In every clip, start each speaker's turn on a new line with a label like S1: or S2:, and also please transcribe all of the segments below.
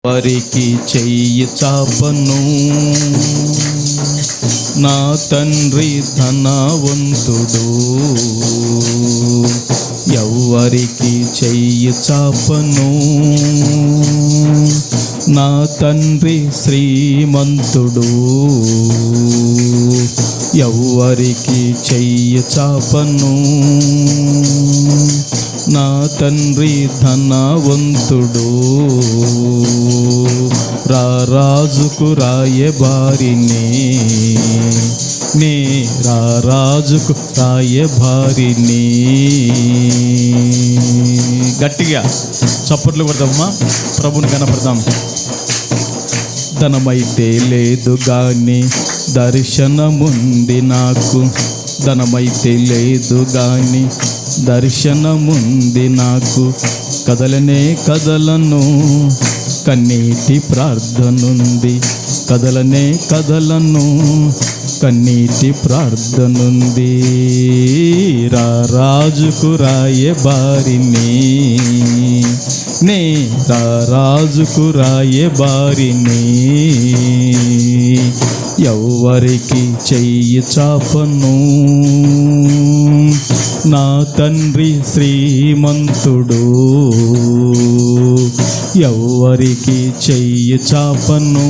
S1: వారికి చెయ్యి చాపను నా తండ్రి ధనవంతుడు. ఎవ్వరికి చెయ్యి చాపను నా తండ్రి శ్రీమంతుడు. ఎవ్వరికి చెయ్యి చాపను నా తండ్రి ధనవంతుడు. రారాజుకు రాయబారిని నే, రారాజుకు రాయబారిని. గట్టిగా చప్పట్లు కొడదామా, ప్రభుని కనపడదాం. ధనమైతే లేదు గాని దర్శనముంది నాకు, ధనమైతే లేదు గాని దర్శనముంది నాకు. కదలనే కదలను కన్నీటి ప్రార్థనుంది, కదలనే కదలను కన్నీటి ప్రార్థనుంది. రారాజుకు రాయబారిని నే, రారాజుకు రాయబారిని. ఎవ్వరికి చెయ్యి చాపను నా తండ్రి శ్రీమంతుడు. ఎవ్వరికి చెయ్యి చాపను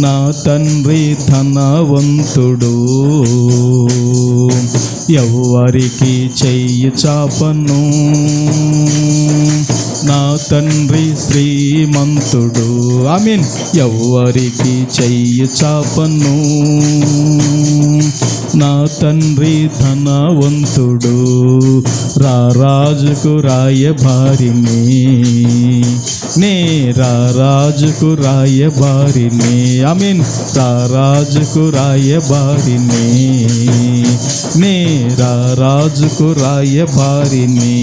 S1: నా తండ్రి ధనవంతుడు. ఎవ్వరికి చెయ్యి చాపను నా తండ్రి శ్రీమంతుడు. ఆమేన్. ఎవ్వరికి చెయ్యి చాపను నా తండ్రి ధనవంతుడు. రారాజుకు రాయబారిని నే, రారాజుకు రాయబారిని. ఆమేన్. రారాజుకు రాయబారిని నే, రారాజుకు రాయబారిని.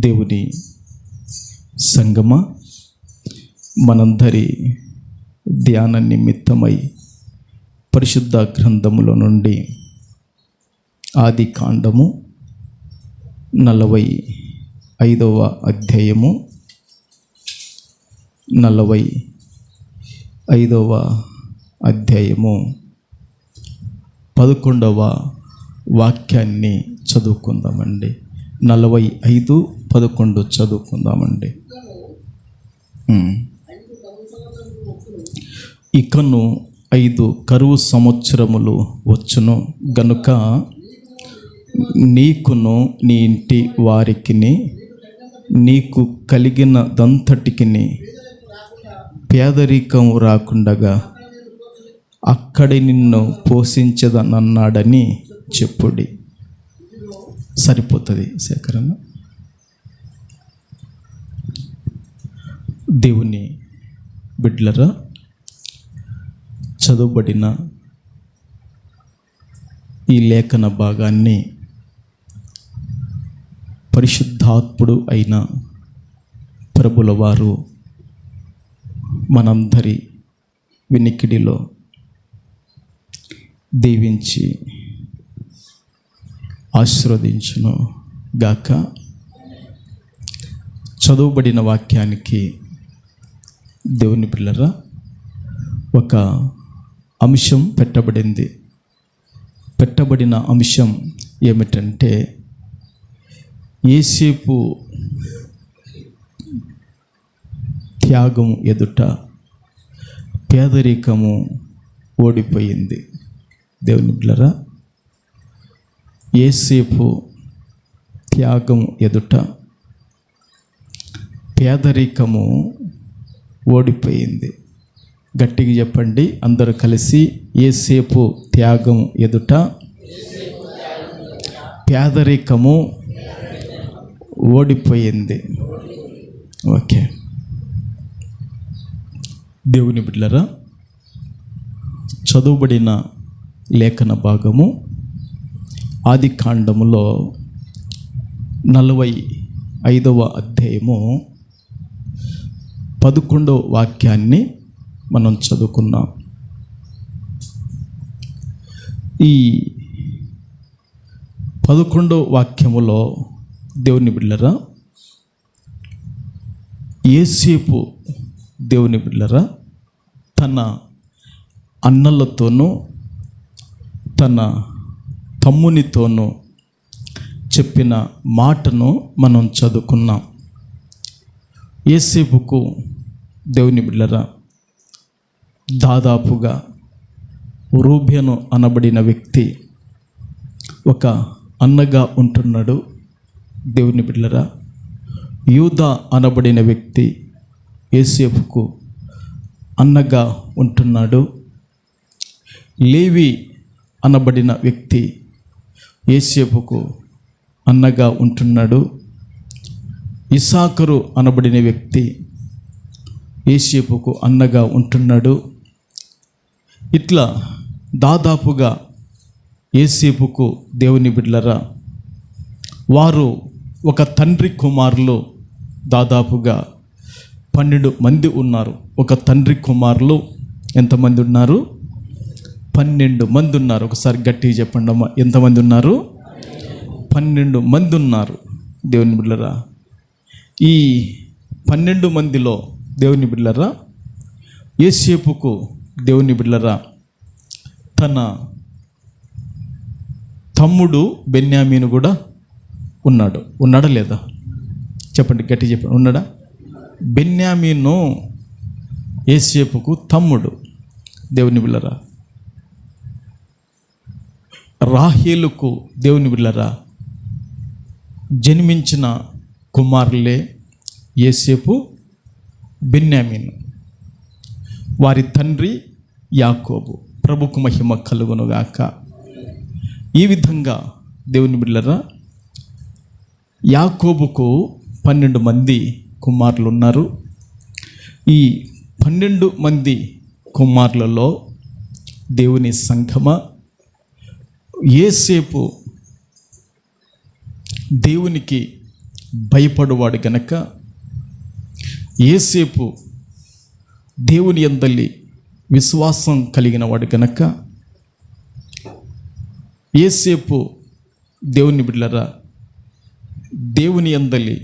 S1: దేవుని సంగమా, మనందరి ధ్యాన నిమిత్తమై పరిశుద్ధ గ్రంథములో నుండి ఆది కాండము 45వ అధ్యాయము 45వ అధ్యాయము 11వ వాక్యాన్ని చదువుకుందామండి. 45:11 చదువుకుందామండి. ఇకను 5 కరువు సంవత్సరములు వచ్చును గనుక నీకును నీ ఇంటి వారికిని నీకు కలిగిన దంతటికిని పేదరికం రాకుండగా అక్కడి నిన్ను పోషించదనన్నాడని చెప్పుడి. సరిపోతుంది సేకరణ. దేవుని బిడ్డలరా, చదువుబడిన ఈ లేఖన భాగాన్ని పరిశుద్ధాత్ముడు అయిన ప్రభుల వారు మనందరి వినికిడిలో దీవించి ఆశీర్వదించును గాక. చదువుబడిన వాక్యానికి దేవుని పిల్లరా ఒక అంశం పెట్టబడింది. పెట్టబడిన అంశం ఏమిటంటే, యోసేపు త్యాగం ఎదుట పేదరికము ఓడిపోయింది. దేవుని బిడ్డలారా, యోసేపు త్యాగం ఎదుట పేదరికము ఓడిపోయింది. గట్టిగా చెప్పండి అందరూ కలిసి, యోసేపు త్యాగం ఎదుట పేదరికము ఓడిపోయింది. ఓకే. దేవుని బిడ్డలారా, చదువుబడిన లేఖన భాగము ఆది కాండములో 45వ అధ్యాయము 11వ వాక్యాన్ని మనం చదువుకున్నాం. ఈ 11వ వాక్యములో దేవుని బిడ్డలారా, యోసేపు దేవుని బిడ్డలారా తన అన్నలతోనూ తన తమ్మునితోనూ చెప్పిన మాటను మనం చదువుకున్నాం. యోసేపుకు దేవుని బిడ్డలారా దాదాపుగా రూబేను అనబడిన వ్యక్తి ఒక అన్నగా ఉంటున్నాడు. దేవుని బిడ్డలారా యూదా అనబడిన వ్యక్తి యోసేపుకు అన్నగా ఉంటున్నాడు. లేవి అనబడిన వ్యక్తి యోసేపుకు అన్నగా ఉంటున్నాడు. ఇస్సాకరు అనబడిన వ్యక్తి యోసేపుకు అన్నగా ఉంటున్నాడు. ఇట్లా దాదాపుగా యోసేపుకు దేవుని బిడ్డలారా వారు ఒక తండ్రి కుమారులు దాదాపుగా 12 మంది ఉన్నారు. ఒక తండ్రి కుమారులు ఎంతమంది ఉన్నారు? 12 మంది ఉన్నారు. ఒకసారి గట్టిగా చెప్పండి అమ్మా, ఎంతమంది ఉన్నారు? 12 మంది ఉన్నారు. దేవుని బిడ్డలారా ఈ 12 మందిలో దేవుని బిడ్డలారా యోసేపుకు దేవుని బిడ్డలారా తన తమ్ముడు బెన్యామీను కూడా ఉన్నాడా లేదా? చెప్పండి, గట్టి చెప్పండి. ఉన్నాడా? బెన్యామీను యోసేపుకు తమ్ముడు. దేవుని బిడ్డలారా రాహేలుకు దేవుని బిడ్డలారా జన్మించిన కుమారులే యోసేపు, బెన్యామీను. వారి తండ్రి యాకోబు. ప్రభుకు మహిమ కలుగునుగాక. ఈ విధంగా దేవుని బిడ్డలారా యాకోబుకు 12 మంది కుమారులు ఉన్నారు. ఈ 12 మంది కుమారులలో దేవుని సంఘమ యోసేపు దేవునికి భయపడువాడు గనక, యోసేపు దేవుని యందలి విశ్వాసం కలిగిన వాడు గనక, యోసేపు దేవుని బిడ్డలారా దేవుని యందలి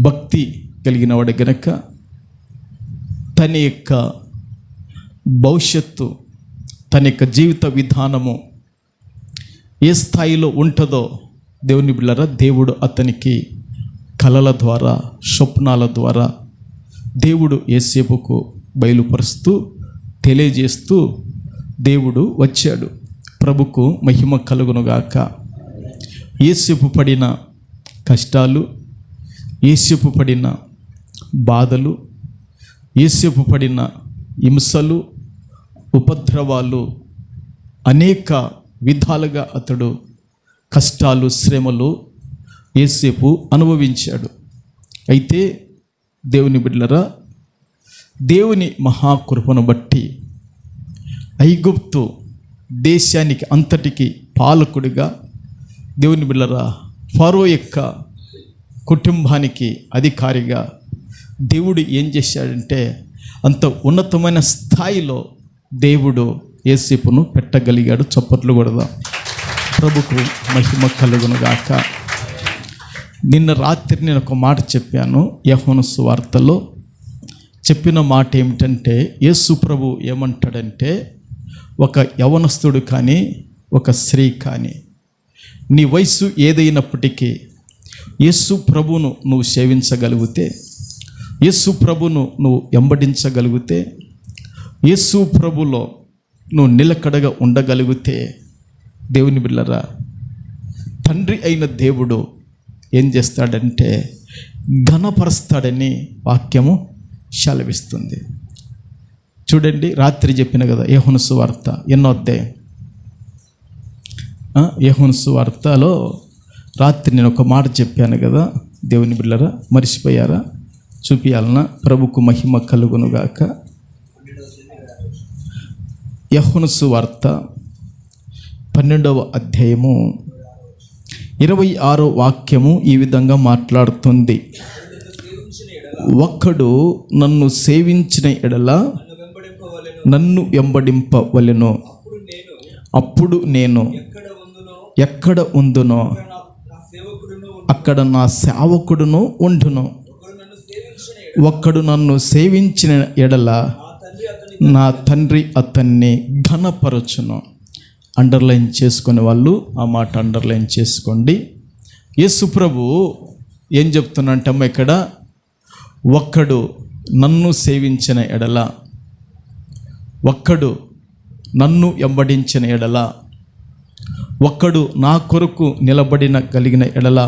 S1: భక్తి కలిగిన వాడు గనక తన యొక్క భవిష్యత్తు, తన యొక్క జీవిత విధానము ఏ స్థాయిలో ఉంటుందో దేవుని బిడ్డలారా దేవుడు అతనికి కలల ద్వారా, స్వప్నాల ద్వారా దేవుడు యోసేపుకు బయలుపరుస్తూ తెలియజేస్తూ దేవుడు వచ్చాడు. ప్రభుకు మహిమ కలుగునుగాక. యోసేపు పడిన కష్టాలు, యోసేపు పడిన బాధలు, యోసేపు పడిన హింసలు, ఉపద్రవాలు, అనేక విధాలుగా అతడు కష్టాలు, శ్రమలు యోసేపు అనుభవించాడు. అయితే దేవుని బిడ్డలారా దేవుని మహాకృపను బట్టి ఐగుప్తు దేశానికి అంతటికి పాలకుడిగా దేవుని బిడ్డలారా ఫరో యొక్క కుటుంబానికి అధికారిగా దేవుడు ఏం చేశాడంటే అంత ఉన్నతమైన స్థాయిలో దేవుడు యోసేపును పెట్టగలిగాడు. చప్పట్లు కొడదాం. ప్రభుకు మహిమ కలుగునుగాక. నిన్న రాత్రి నేను ఒక మాట చెప్పాను. యోహాను సువార్తలో చెప్పిన మాట ఏమిటంటే యేసు ప్రభు ఏమంటాడంటే ఒక యవనస్తుడు కానీ ఒక స్త్రీ కానీ నీ వయసు ఏదైనప్పటికీ యేసు ప్రభును నువ్వు సేవించగలిగితే, యేసు ప్రభును నువ్వు వెంబడించగలిగితే, యేసు ప్రభులో నువ్వు నిలకడగా ఉండగలిగితే దేవుని బిడ్డలారా తండ్రి అయిన దేవుడు ఏం చేస్తాడంటే ఘనపరుస్తాడని వాక్యము సెలవిస్తుంది. చూడండి, రాత్రి చెప్పిన కదా యోహాను సువార్త ఎన్నో అధ్యాయం, యోహాను సువార్తలో రాత్రి నేను ఒక మాట చెప్పాను కదా. దేవుని బిడ్డలారా మర్చిపోయారా? చూపియాలన్నా? ప్రభుకు మహిమ కలుగునుగాక. యోహాను సువార్త 12వ అధ్యాయము 26వ వాక్యము ఈ విధంగా మాట్లాడుతుంది. ఒక్కడు నన్ను సేవించిన ఎడల నన్ను వెంబడింపవలెను, అప్పుడు నేను ఎక్కడ ఉందునో అక్కడ నా సేవకుడును ఉండును. ఒక్కడు నన్ను సేవించిన ఎడల నా తండ్రి అతన్ని ఘనపరచును. అండర్లైన్ చేసుకునే వాళ్ళు ఆ మాట అండర్లైన్ చేసుకోండి. యేసు ప్రభు ఏం చెప్తున్నంటమ్మా ఇక్కడ, ఒక్కడు నన్ను సేవించిన ఎడల, ఒక్కడు నన్ను వెంబడించిన ఎడల, ఒక్కడు నా కొరకు నిలబడిన కలిగిన ఎడల,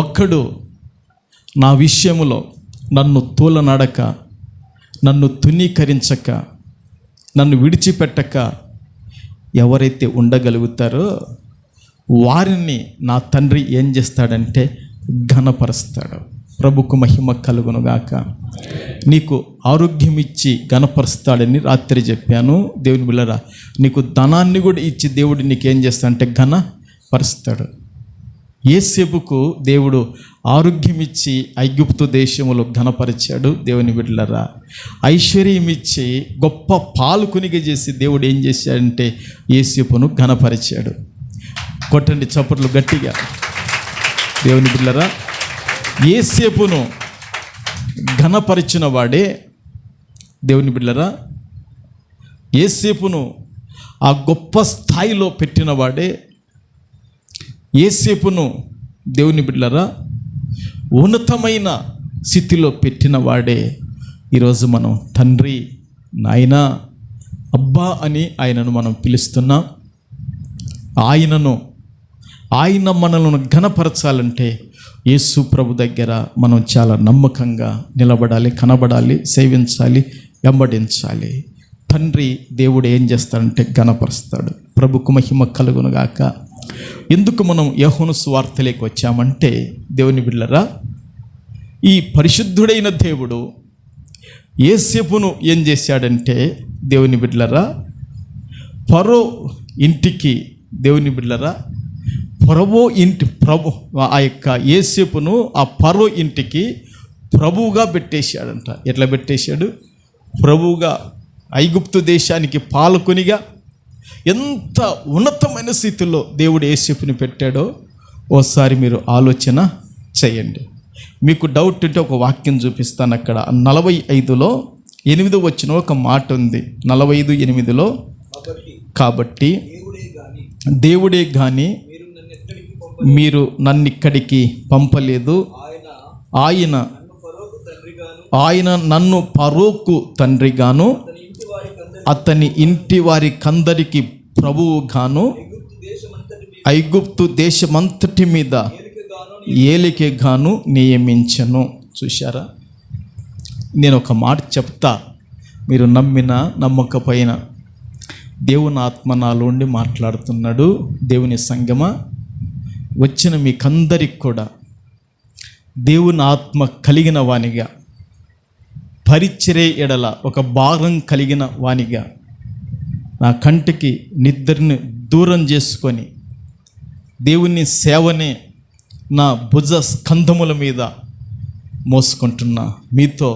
S1: ఒక్కడు నా విషయములో నన్ను తూలనడక, నన్ను తునీకరించక, నన్ను విడిచిపెట్టక ఎవరైతే ఉండగలుగుతారో వారిని నా తండ్రి ఏం చేస్తాడంటే ఘనపరుస్తాడు. ప్రభుకు మహిమ కలుగునుగాక. నీకు ఆరోగ్యం ఇచ్చి ఘనపరుస్తాడని రాత్రి చెప్పాను. దేవుని బిళ్ళరా, నీకు ధనాన్ని కూడా ఇచ్చి దేవుడు నీకేం చేస్తాడంటే ఘనపరుస్తాడు. యేసేపుకు దేవుడు ఆరోగ్యం ఇచ్చి ఐగుప్తు దేశములో ఘనపరిచాడు. దేవుని బిడ్డలరా, ఐశ్వర్యం ఇచ్చి గొప్ప పాలుకునిగా చేసి దేవుడు ఏం చేశాడంటే యేసేపును ఘనపరిచాడు. కొట్టండి చప్పట్లు గట్టిగా. దేవుని బిడ్డలరా, యేసేపును ఘనపరిచిన వాడే, దేవుని బిడ్డలరా, యేసేపును ఆ గొప్ప స్థాయిలో పెట్టిన వాడే, యేసేపును దేవుని బిడ్డలరా ఉన్నతమైన స్థితిలో పెట్టిన వాడే ఈరోజు మనం తండ్రి, నాయన, అబ్బా అని ఆయనను మనం పిలుస్తున్నాం. ఆయన మనలను ఘనపరచాలంటే యేసు ప్రభు దగ్గర మనం చాలా నమ్మకంగా నిలబడాలి, కనబడాలి, సేవించాలి, వెంబడించాలి. తండ్రి దేవుడు ఏం చేస్తాడంటే ఘనపరుస్తాడు. ప్రభుకు మహిమ కలుగునుగాక. ఎందుకు మనం యోహాను సువార్తలోకి వచ్చామంటే, దేవుని బిడ్డలారా, ఈ పరిశుద్ధుడైన దేవుడు యేసేపును ఏం చేశాడంటే, దేవుని బిడ్డలారా, ఫరో ఇంటికి, దేవుని బిడ్డలారా, ఆ యొక్క యేసేపును ఆ ఫరో ఇంటికి ప్రభువుగా పెట్టేశాడంట. ఎట్లా పెట్టేశాడు? ప్రభువుగా, ఐగుప్తు దేశానికి పాలకునిగా, ఎంత ఉన్నతమైన స్థితిలో దేవుడు యేసేపుని పెట్టాడో ఓసారి మీరు ఆలోచన చేయండి. మీకు డౌట్ ఉంటే ఒక వాక్యం చూపిస్తాను. అక్కడ 45లో 8 వచ్చిన ఒక మాట ఉంది. 45:8లో, కాబట్టి దేవుడే కానీ మీరు నన్ను ఇక్కడికి పంపలేదు, ఆయన నన్ను ఫరోకు తండ్రిగాను అతని ఇంటి వారికందరికి ప్రభువుగాను ఐగుప్తు దేశమంతటి మీద ఏలికగాను నియమించను. చూశారా? నేను ఒక మాట చెప్తా, మీరు నమ్మినా నమ్మకపోయినా దేవుని ఆత్మ నాలోండి మాట్లాడుతున్నాడు. దేవుని సంగమా, వచ్చిన మీకందరికి కూడా దేవుని ఆత్మ కలిగిన వానిగా, పరిచర్య ఎడల ఒక భారం కలిగిన వానిగా, నా కంటికి నిద్రని దూరం చేసుకొని దేవుని సేవనే నా భుజ స్కంధముల మీద మోసుకుంటున్న మీతో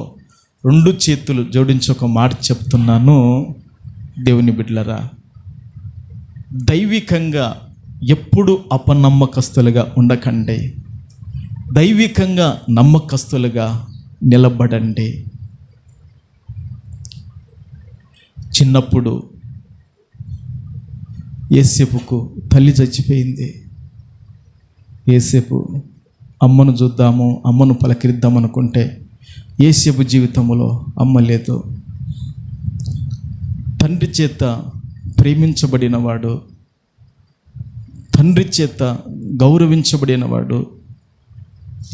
S1: 2 చేతులు జోడించి ఒక మాట చెప్తున్నాను. దేవుని బిడ్డలారా, దైవికంగా ఎప్పుడు అపనమ్మకస్తులుగా ఉండకండి, దైవికంగా నమ్మకస్తులుగా నిలబడండి. చిన్నప్పుడు యేసేపుకు తల్లి చచ్చిపోయింది. యేసేపు అమ్మను చూద్దాము, అమ్మను పలకరిద్దాం అనుకుంటే యేసేపు జీవితంలో అమ్మ లేదు. తండ్రి చేత ప్రేమించబడినవాడు, తండ్రి చేత గౌరవించబడినవాడు,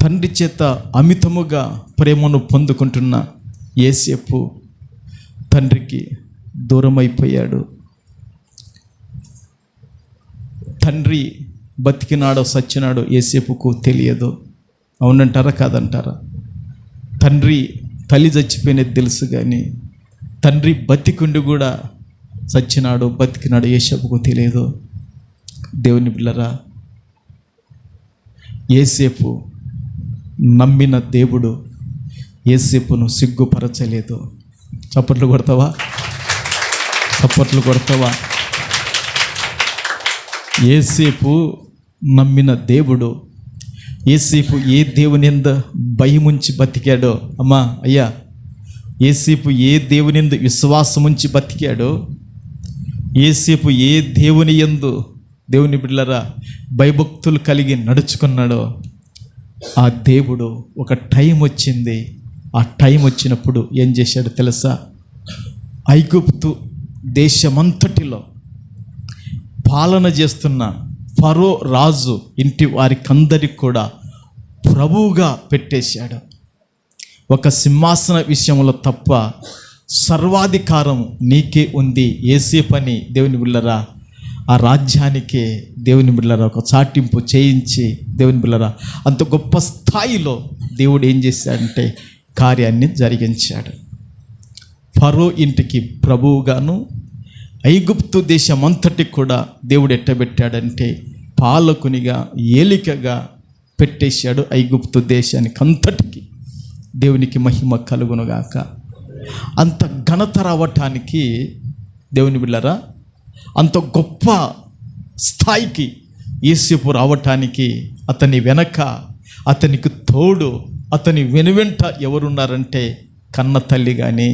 S1: తండ్రి చేత అమితముగా ప్రేమను పొందుకుంటున్న యేసేపు తండ్రికి దూరమైపోయాడు. తండ్రి బతికినాడో సచ్చినాడో యేసేపుకు తెలియదు. అవునంటారా కాదంటారా? తల్లి చచ్చిపోయినది తెలుసు, కానీ తండ్రి బతికుండి కూడా చచ్చినాడో బతికినాడో యేసేపుకు తెలియదు. దేవుని బిడ్డలారా, యేసేపు నమ్మిన దేవుడు యేసేపును సిగ్గుపరచలేదు. చప్పట్లు కొడతావా? చప్పట్లు కొడతావా? యేసేపు నమ్మిన దేవుడు, యేసేపు ఏ దేవుని యందు భయముంచి బతికాడో, అమ్మా అయ్యా, యేసేపు ఏ దేవుని యందు విశ్వాసముంచి బతికాడో, యేసేపు ఏ దేవుని యందు, దేవుని బిడ్డలారా, భయభక్తులు కలిగి నడుచుకున్నాడో, ఆ దేవుడు ఒక టైం వచ్చింది. ఆ టైం వచ్చినప్పుడు ఏం చేశాడో తెలుసా? ఐగుప్తు దేశమంతటిలో పాలన చేస్తున్న ఫరో రాజు ఇంటి వారికందరికి కూడా ప్రభువుగా పెట్టేశాడు. ఒక సింహాసన విషయంలో తప్ప సర్వాధికారం నీకే ఉంది యేసేపని దేవుని బిడ్డలారా, ఆ రాజ్యానికే దేవుని బిడ్డలారా ఒక చాటింపు చేయించి, దేవుని బిడ్డలారా అంత గొప్ప స్థాయిలో దేవుడు ఏం చేశాడంటే కార్యాన్ని జరిగించాడు. ఫరో ఇంటికి ప్రభువుగాను, ఐగుప్తు దేశమంతటికి కూడా దేవుడు ఎట్టబెట్టాడంటే పాలకునిగా, ఏలికగా పెట్టేశాడు. ఐగుప్తు దేశానికి అంతటికి దేవునికి మహిమ కలుగునుగాక. అంత ఘనత రావటానికి దేవుని బిడ్డలారా, అంత గొప్ప స్థాయికి యేసేపు రావటానికి అతని వెనక, అతనికి తోడు, అతని వెనువెంట ఎవరున్నారంటే కన్న తల్లి కానీ,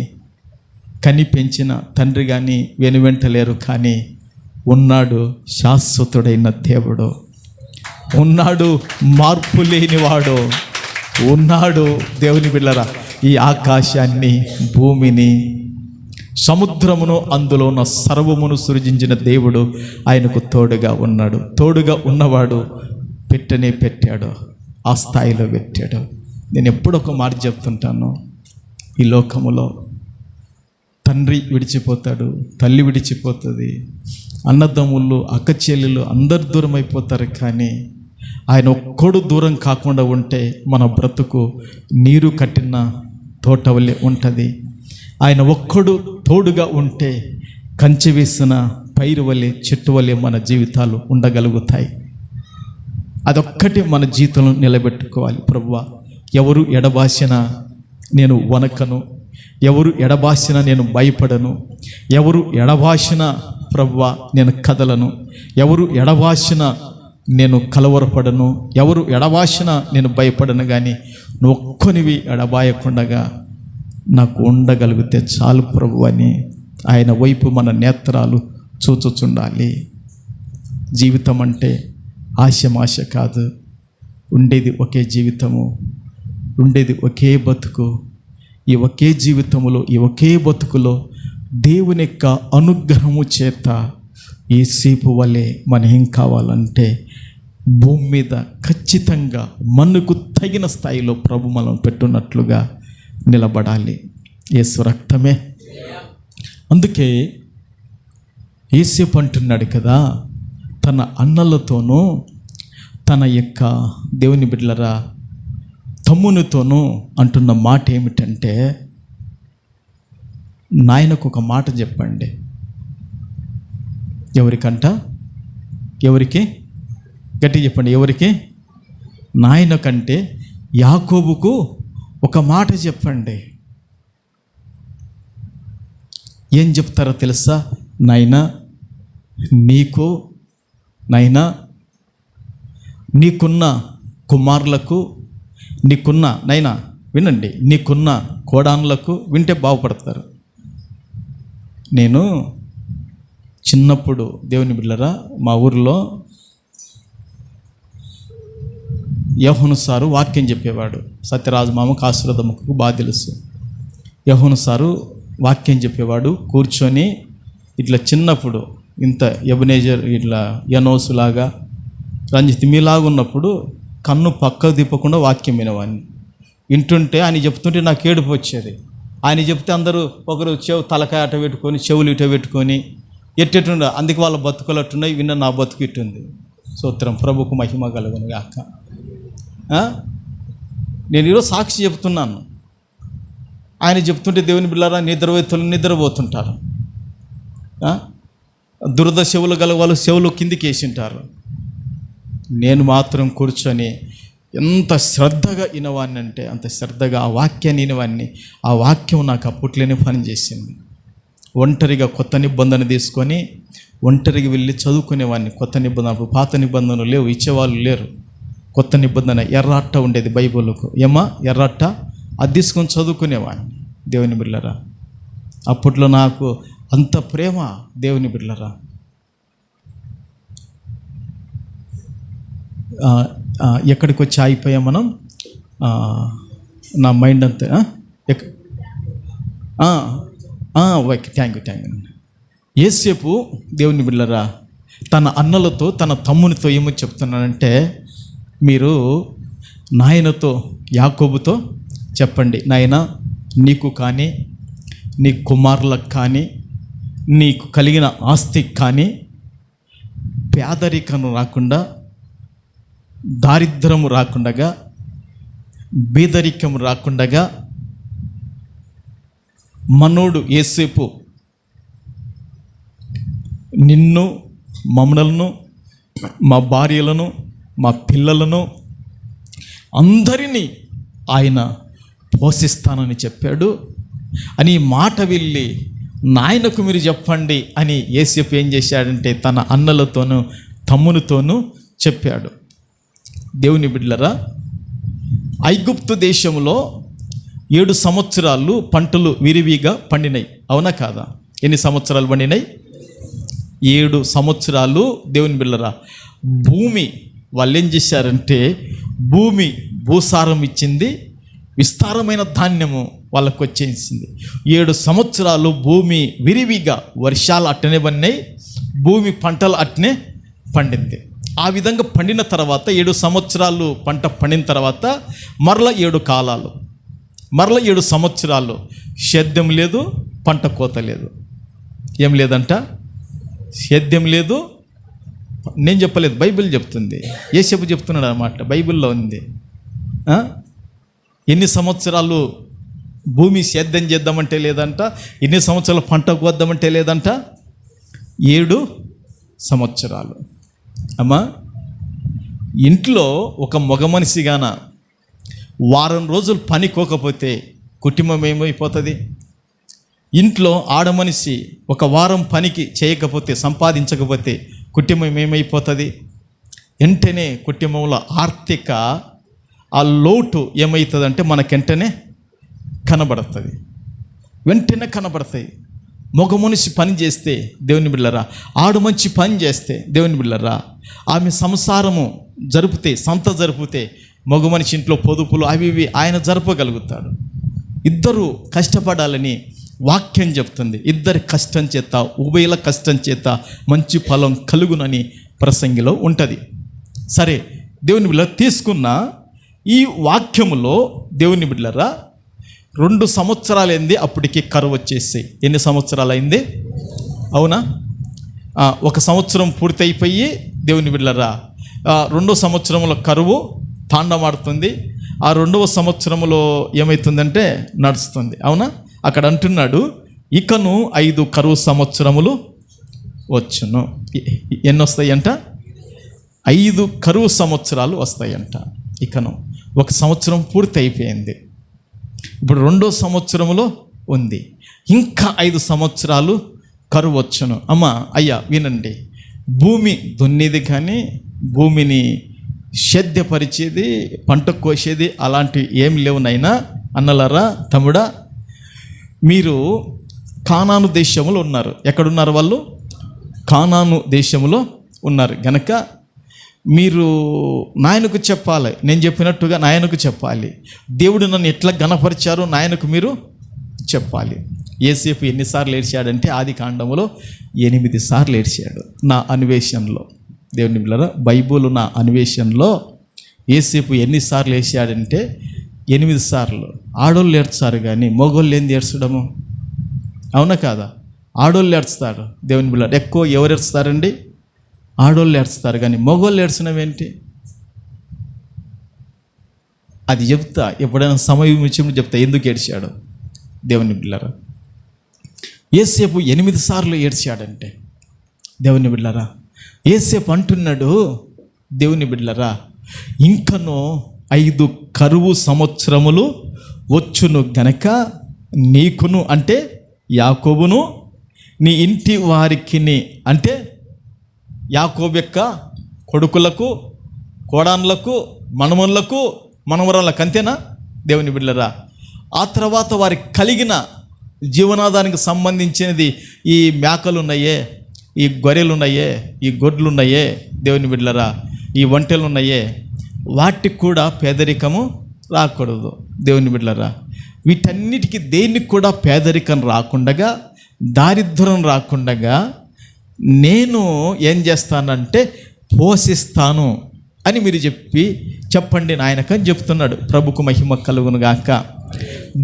S1: కని పెంచిన తండ్రి కానీ వెనువెంట లేరు. కానీ ఉన్నాడు శాశ్వతుడైన దేవుడు, ఉన్నాడు మార్పు లేనివాడు, ఉన్నాడు దేవుని బిడ్డలారా ఈ ఆకాశాన్ని, భూమిని, సముద్రమును, అందులో ఉన్న సర్వమును సృజించిన దేవుడు ఆయనకు తోడుగా ఉన్నాడు. తోడుగా ఉన్నవాడు పెట్టాడు, ఆ స్థాయిలో పెట్టాడు. నేను ఎప్పుడొక మాట చెప్తుంటాను, ఈ లోకములో తండ్రి విడిచిపోతాడు, తల్లి విడిచిపోతుంది, అన్నదమ్ముళ్ళు, అక్క చెల్లెళ్ళు అందరు దూరం అయిపోతారు. కానీ ఆయన ఒక్కడు దూరం కాకుండా ఉంటే మన బ్రతుకు నీరు కట్టిన తోట వలె ఉంటుంది. ఆయన ఒక్కడు తోడుగా ఉంటే కంచె వేసిన పైరు వలె, చెట్టు వలె మన జీవితాలు ఉండగలుగుతాయి. అదొక్కటి మన జీవితంలో నిలబెట్టుకోవాలి. ప్రభువా, ఎవరు ఎడబాసినా నేను వనకను, ఎవరు ఎడబాసినా నేను భయపడను, ఎవరు ఎడబాసినా ప్రభువా నేను కదలను, ఎవరు ఎడబాసినా నేను కలవరపడను, ఎవరు ఎడబాసినా నేను భయపడను. కానీ నువ్వు ఒక్కనివి ఎడబాయకుండగా నాకు ఉండగలిగితే చాలు ప్రభు అని ఆయన వైపు మన నేత్రాలు చూచుచుండాలి. జీవితం అంటే ఆశమాశ కాదు, ఉండేది ఒకే జీవితము, ఉండేది ఒకే బతుకు. ఈ ఒకే జీవితములో, ఈ ఒకే బతుకులో దేవుని యొక్క అనుగ్రహము చేత యేసేపు వలె మనం ఏం కావాలంటే భూమి మీద ఖచ్చితంగా మనకు తగిన స్థాయిలో ప్రభు మనం పెట్టున్నట్లుగా నిలబడాలి. యేసు రక్తమే. అందుకే యేసేపు అంటున్నాడు కదా, తన అన్నలతోనూ తన యొక్క దేవుని బిడ్డలరా తమ్మునితోనూ అంటున్న మాట ఏమిటంటే, నాయనకు ఒక మాట చెప్పండి. ఎవరికంట? ఎవరికి? గట్టి చెప్పండి. ఎవరికి? నాయనకంటే యాకోబుకు ఒక మాట చెప్పండి. ఏం చెప్తారో తెలుసా? నాయనా నీకున్న కుమారులకు, నీకున్న నైనా వినండి, నీకున్న కోడాన్లకు వింటే బాగుపడతారు. నేను చిన్నప్పుడు దేవుని బిడ్డలారా మా ఊరిలో యోహాను సారు వాక్యం చెప్పేవాడు. సత్యరాజు మామకు, ఆశీర్వాదమ్మకు బాగా తెలుసు. యోహాను సారు వాక్యం చెప్పేవాడు. కూర్చొని ఇట్లా చిన్నప్పుడు ఇంత ఎబనేజర్ ఇట్లా యనోసులాగా రంజిత్ మీలాగా ఉన్నప్పుడు కన్ను పక్కకు తిప్పకుండా వాక్యం వినేవాడిని. వింటుంటే ఆయన చెప్తుంటే నాకు ఏడుపు వచ్చేది. ఆయన చెప్తే అందరూ ఒకరు తలకాయ అట పెట్టుకొని, చెవులు ఇట పెట్టుకొని ఎట్టెట్టుండ, అందుకే వాళ్ళ బతుకులు అట్టున్నాయి, విన్న నా బతుకు ఇట్టుంది. స్తోత్రం, ప్రభుకు మహిమ కలుగును గాక. నేను ఈరోజు సాక్షి చెప్తున్నాను. ఆయన చెప్తుంటే దేవుని బిడ్డలారా నిద్రపోతుంటారు. దురద చెవులు గల వాళ్ళు చెవులు కిందికి వేసింటారు. నేను మాత్రం కూర్చొని ఎంత శ్రద్ధగా వినవాన్ని అంటే అంత శ్రద్ధగా ఆ వాక్యాన్ని వినవాన్ని. ఆ వాక్యం నాకు అప్పట్లోనే పని చేసింది. ఒంటరిగా కొత్త నిబంధన తీసుకొని ఒంటరికి వెళ్ళి చదువుకునేవాడిని. కొత్త నిబంధన, పాత నిబంధనలు లేవు, ఇచ్చేవాళ్ళు లేరు. కొత్త నిబంధన ఎర్రట్ట ఉండేది బైబిల్కు. ఎర్రట్ట అది తీసుకొని చదువుకునేవాడిని. దేవుని బిడ్డలారా, అప్పట్లో నాకు అంత ప్రేమ. దేవుని బిడ్డలారా, ఎక్కడికి వచ్చి ఆగిపోయాం మనం? నా మైండ్ అంతా ఓకే, థ్యాంక్ యూ. యేసేపు దేవుని బిడ్డలారా తన అన్నలతో, తన తమ్మునితో ఏమో చెప్తున్నానంటే, మీరు నాయనతో, యాకోబుతో చెప్పండి, నాయన నీకు కానీ, నీ కుమారులకు కానీ, నీకు కలిగిన ఆస్తికి కానీ పేదరికం రాకుండా, దారిద్రము రాకుండగా, బీదరికం రాకుండగా, మనోడు యేసేపు నిన్ను, మమ్మలను, మా భార్యలను, మా పిల్లలను అందరినీ ఆయన పోషిస్తానని చెప్పాడు అని మాట వెళ్ళి నాయనకు మీరు చెప్పండి అని యేసేపు ఏం చేశాడంటే తన అన్నలతోనూ తమ్మునితోనూ చెప్పాడు. దేవుని బిడ్డలారా, ఐగుప్తు దేశంలో 7 సంవత్సరాలు పంటలు విరివిగా పండినాయి. అవునా కాదా? ఎన్ని సంవత్సరాలు పండినాయి? 7 సంవత్సరాలు. దేవుని బిడ్డలారా, భూమి వాళ్ళు ఏం చేశారంటే భూమి భూసారం ఇచ్చింది, విస్తారమైన ధాన్యము వాళ్ళకు వచ్చేసింది. 7 సంవత్సరాలు భూమి విరివిగా, వర్షాలు అట్టనే పడినాయి, భూమి పంటలు అట్టనే పండింది. ఆ విధంగా పండిన తర్వాత 7 సంవత్సరాలు పంట పండిన తర్వాత మరలా 7 కాలాలు, మరలా 7 సంవత్సరాలు సేద్యం లేదు, పంట కోత లేదు. ఏం లేదంట? సేద్యం లేదు. నేను చెప్పలేదు, బైబిల్ చెప్తుంది. యేసేపు చెప్తున్నాడు అన్నమాట, బైబిల్లో ఉంది. ఎన్ని సంవత్సరాలు భూమి సేద్యం చేద్దామంటే లేదంట, ఎన్ని సంవత్సరాలు పంట కోద్దామంటే లేదంట? 7 సంవత్సరాలు. అమ్మా, ఇంట్లో ఒక మగ మనిషిగాన వారం రోజులు పనికోకపోతే కుటుంబం ఏమైపోతుంది? ఇంట్లో ఆడ మనిషి ఒక వారం పనికి చేయకపోతే, సంపాదించకపోతే కుటుంబం ఏమైపోతుంది? వెంటనే కుటుంబంలో ఆర్థిక ఆ లోటు ఏమవుతుందంటే మనకెంటనే కనబడుతుంది, వెంటనే కనబడతాయి. మగ మనిషి పని చేస్తే దేవుని బిడ్డలారా, ఆడు మంచి పని చేస్తే దేవుని బిడ్డలారా, ఆమె సంసారము జరిపితే, సంత జరిపితే మగ మనిషి ఇంట్లో పొదుపులు అవి ఇవి ఆయన జరపగలుగుతాడు. ఇద్దరు కష్టపడాలని వాక్యం చెప్తుంది. ఇద్దరి కష్టం చేత, ఉభయల కష్టం చేత మంచి ఫలం కలుగునని ప్రసంగిలో ఉంటుంది. సరే, దేవుని బిడ్డలారా, తీసుకున్న ఈ వాక్యములో దేవుని బిడ్డలారా 2 సంవత్సరాలు అయింది, అప్పటికి కరువు వచ్చేసి. ఎన్ని సంవత్సరాలు అయింది? అవునా? 1 సంవత్సరం పూర్తి అయిపోయి దేవుని బిడ్డలారా 2వ సంవత్సరంలో కరువు తాండమాడుతుంది. ఆ 2వ సంవత్సరంలో ఏమవుతుందంటే నడుస్తుంది. అవునా? అక్కడ అంటున్నాడు, ఇకను 5 కరువు సంవత్సరములు వచ్చును. ఎన్ని వస్తాయంట? 5 కరువు సంవత్సరాలు వస్తాయంట. ఇకను 1 సంవత్సరం పూర్తి అయిపోయింది, ఇప్పుడు 2వ సంవత్సరంలో ఉంది, ఇంకా 5 సంవత్సరాలు కరువు వచ్చును. అమ్మా, అయ్యా వినండి, భూమి దున్నేది కానీ భూమిని సేద్యపరిచేది, పంట కోసేది అలాంటివి ఏం లేవు నాయనా. అన్నలారా, తమ్ముడా, మీరు కానాను దేశంలో ఉన్నారు. ఎక్కడున్నారు వాళ్ళు? కానాను దేశంలో ఉన్నారు గనక మీరు నాయనకు చెప్పాలి. నేను చెప్పినట్టుగా నాయనకు చెప్పాలి. దేవుడు నన్ను ఎట్లా ఘనపరిచారో నాయనకు మీరు చెప్పాలి. యేసేపు ఎన్నిసార్లు ఏడ్చాడంటే ఆది కాండంలో 8 సార్లు ఏడ్చాడు. నా అన్వేషణలో, దేవుని బిడ్డలారా, బైబుల్ నా అన్వేషణలో యేసేపు ఎన్నిసార్లు ఏడ్చాడంటే 8 సార్లు. ఆడోళ్ళు ఏడ్చారు కానీ మగోళ్ళు ఏంది ఏడ్చడము? అవునా కాదా? ఆడోళ్ళు ఏడ్స్తారు. దేవుని బిడ్డలారా, ఎక్కువ ఎవరు ఏడ్స్తారండి? ఆడోళ్ళు ఏడ్స్తారు కానీ మగోళ్ళు ఏడ్చినవేంటి? అది చెప్తా, ఎప్పుడైనా సమయం విషయంలో చెప్తా ఎందుకు ఏడ్చాడు. దేవుని బిడ్డలారా, యేసేపు 8 సార్లు ఏడ్చాడంటే దేవుని బిడ్డలారా, యేసేపు అంటున్నాడు, దేవుని బిడ్డలారా, ఇంకనూ 5 కరువు సంవత్సరములు వచ్చును గనక నీకును అంటే యాకోబును, నీ ఇంటి వారికి అంటే యాకోబు యొక్క కొడుకులకు, కోడాన్లకు, మనమనులకు, మనవరాళ్ళకు, అంతేనా దేవుని బిడ్డలారా? ఆ తర్వాత వారికి కలిగిన జీవనాధానికి సంబంధించినది ఈ మేకలు ఉన్నాయే, ఈ గొర్రెలు ఉన్నాయే, ఈ గొడ్లు ఉన్నాయే దేవుని బిడ్డలారా, ఈ ఒంటెలు ఉన్నాయే, వాటికి కూడా పేదరికము రాకూడదు దేవుని బిడ్డలారా. వీటన్నిటికీ దేనికి కూడా పేదరికం రాకుండగా, దారిద్ర్యం రాకుండగా నేను ఏం చేస్తానంటే పోషిస్తాను అని మీరు చెప్పండి నాయనకని చెప్తున్నాడు. ప్రభుకు మహిమ కలుగును గాక.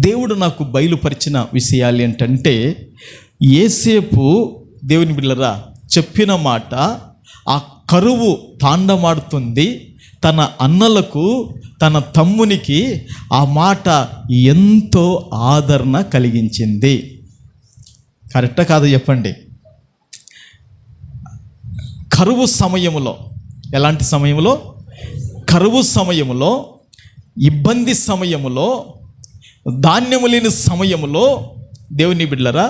S1: దేవుడు నాకు బయలుపరిచిన విషయాలు ఏంటంటే, యేసేపు దేవుని బిడ్డలారా చెప్పిన మాట, ఆ కరువు తాండమాడుతుంది, తన అన్నలకు, తన తమ్మునికి ఆ మాట ఎంతో ఆదరణ కలిగించింది. కరెక్టా కాదు చెప్పండి? కరువు సమయంలో, ఎలాంటి సమయంలో? కరువు సమయంలో, ఇబ్బంది సమయంలో, ధాన్యము లేని సమయంలో దేవుని బిడ్డలారా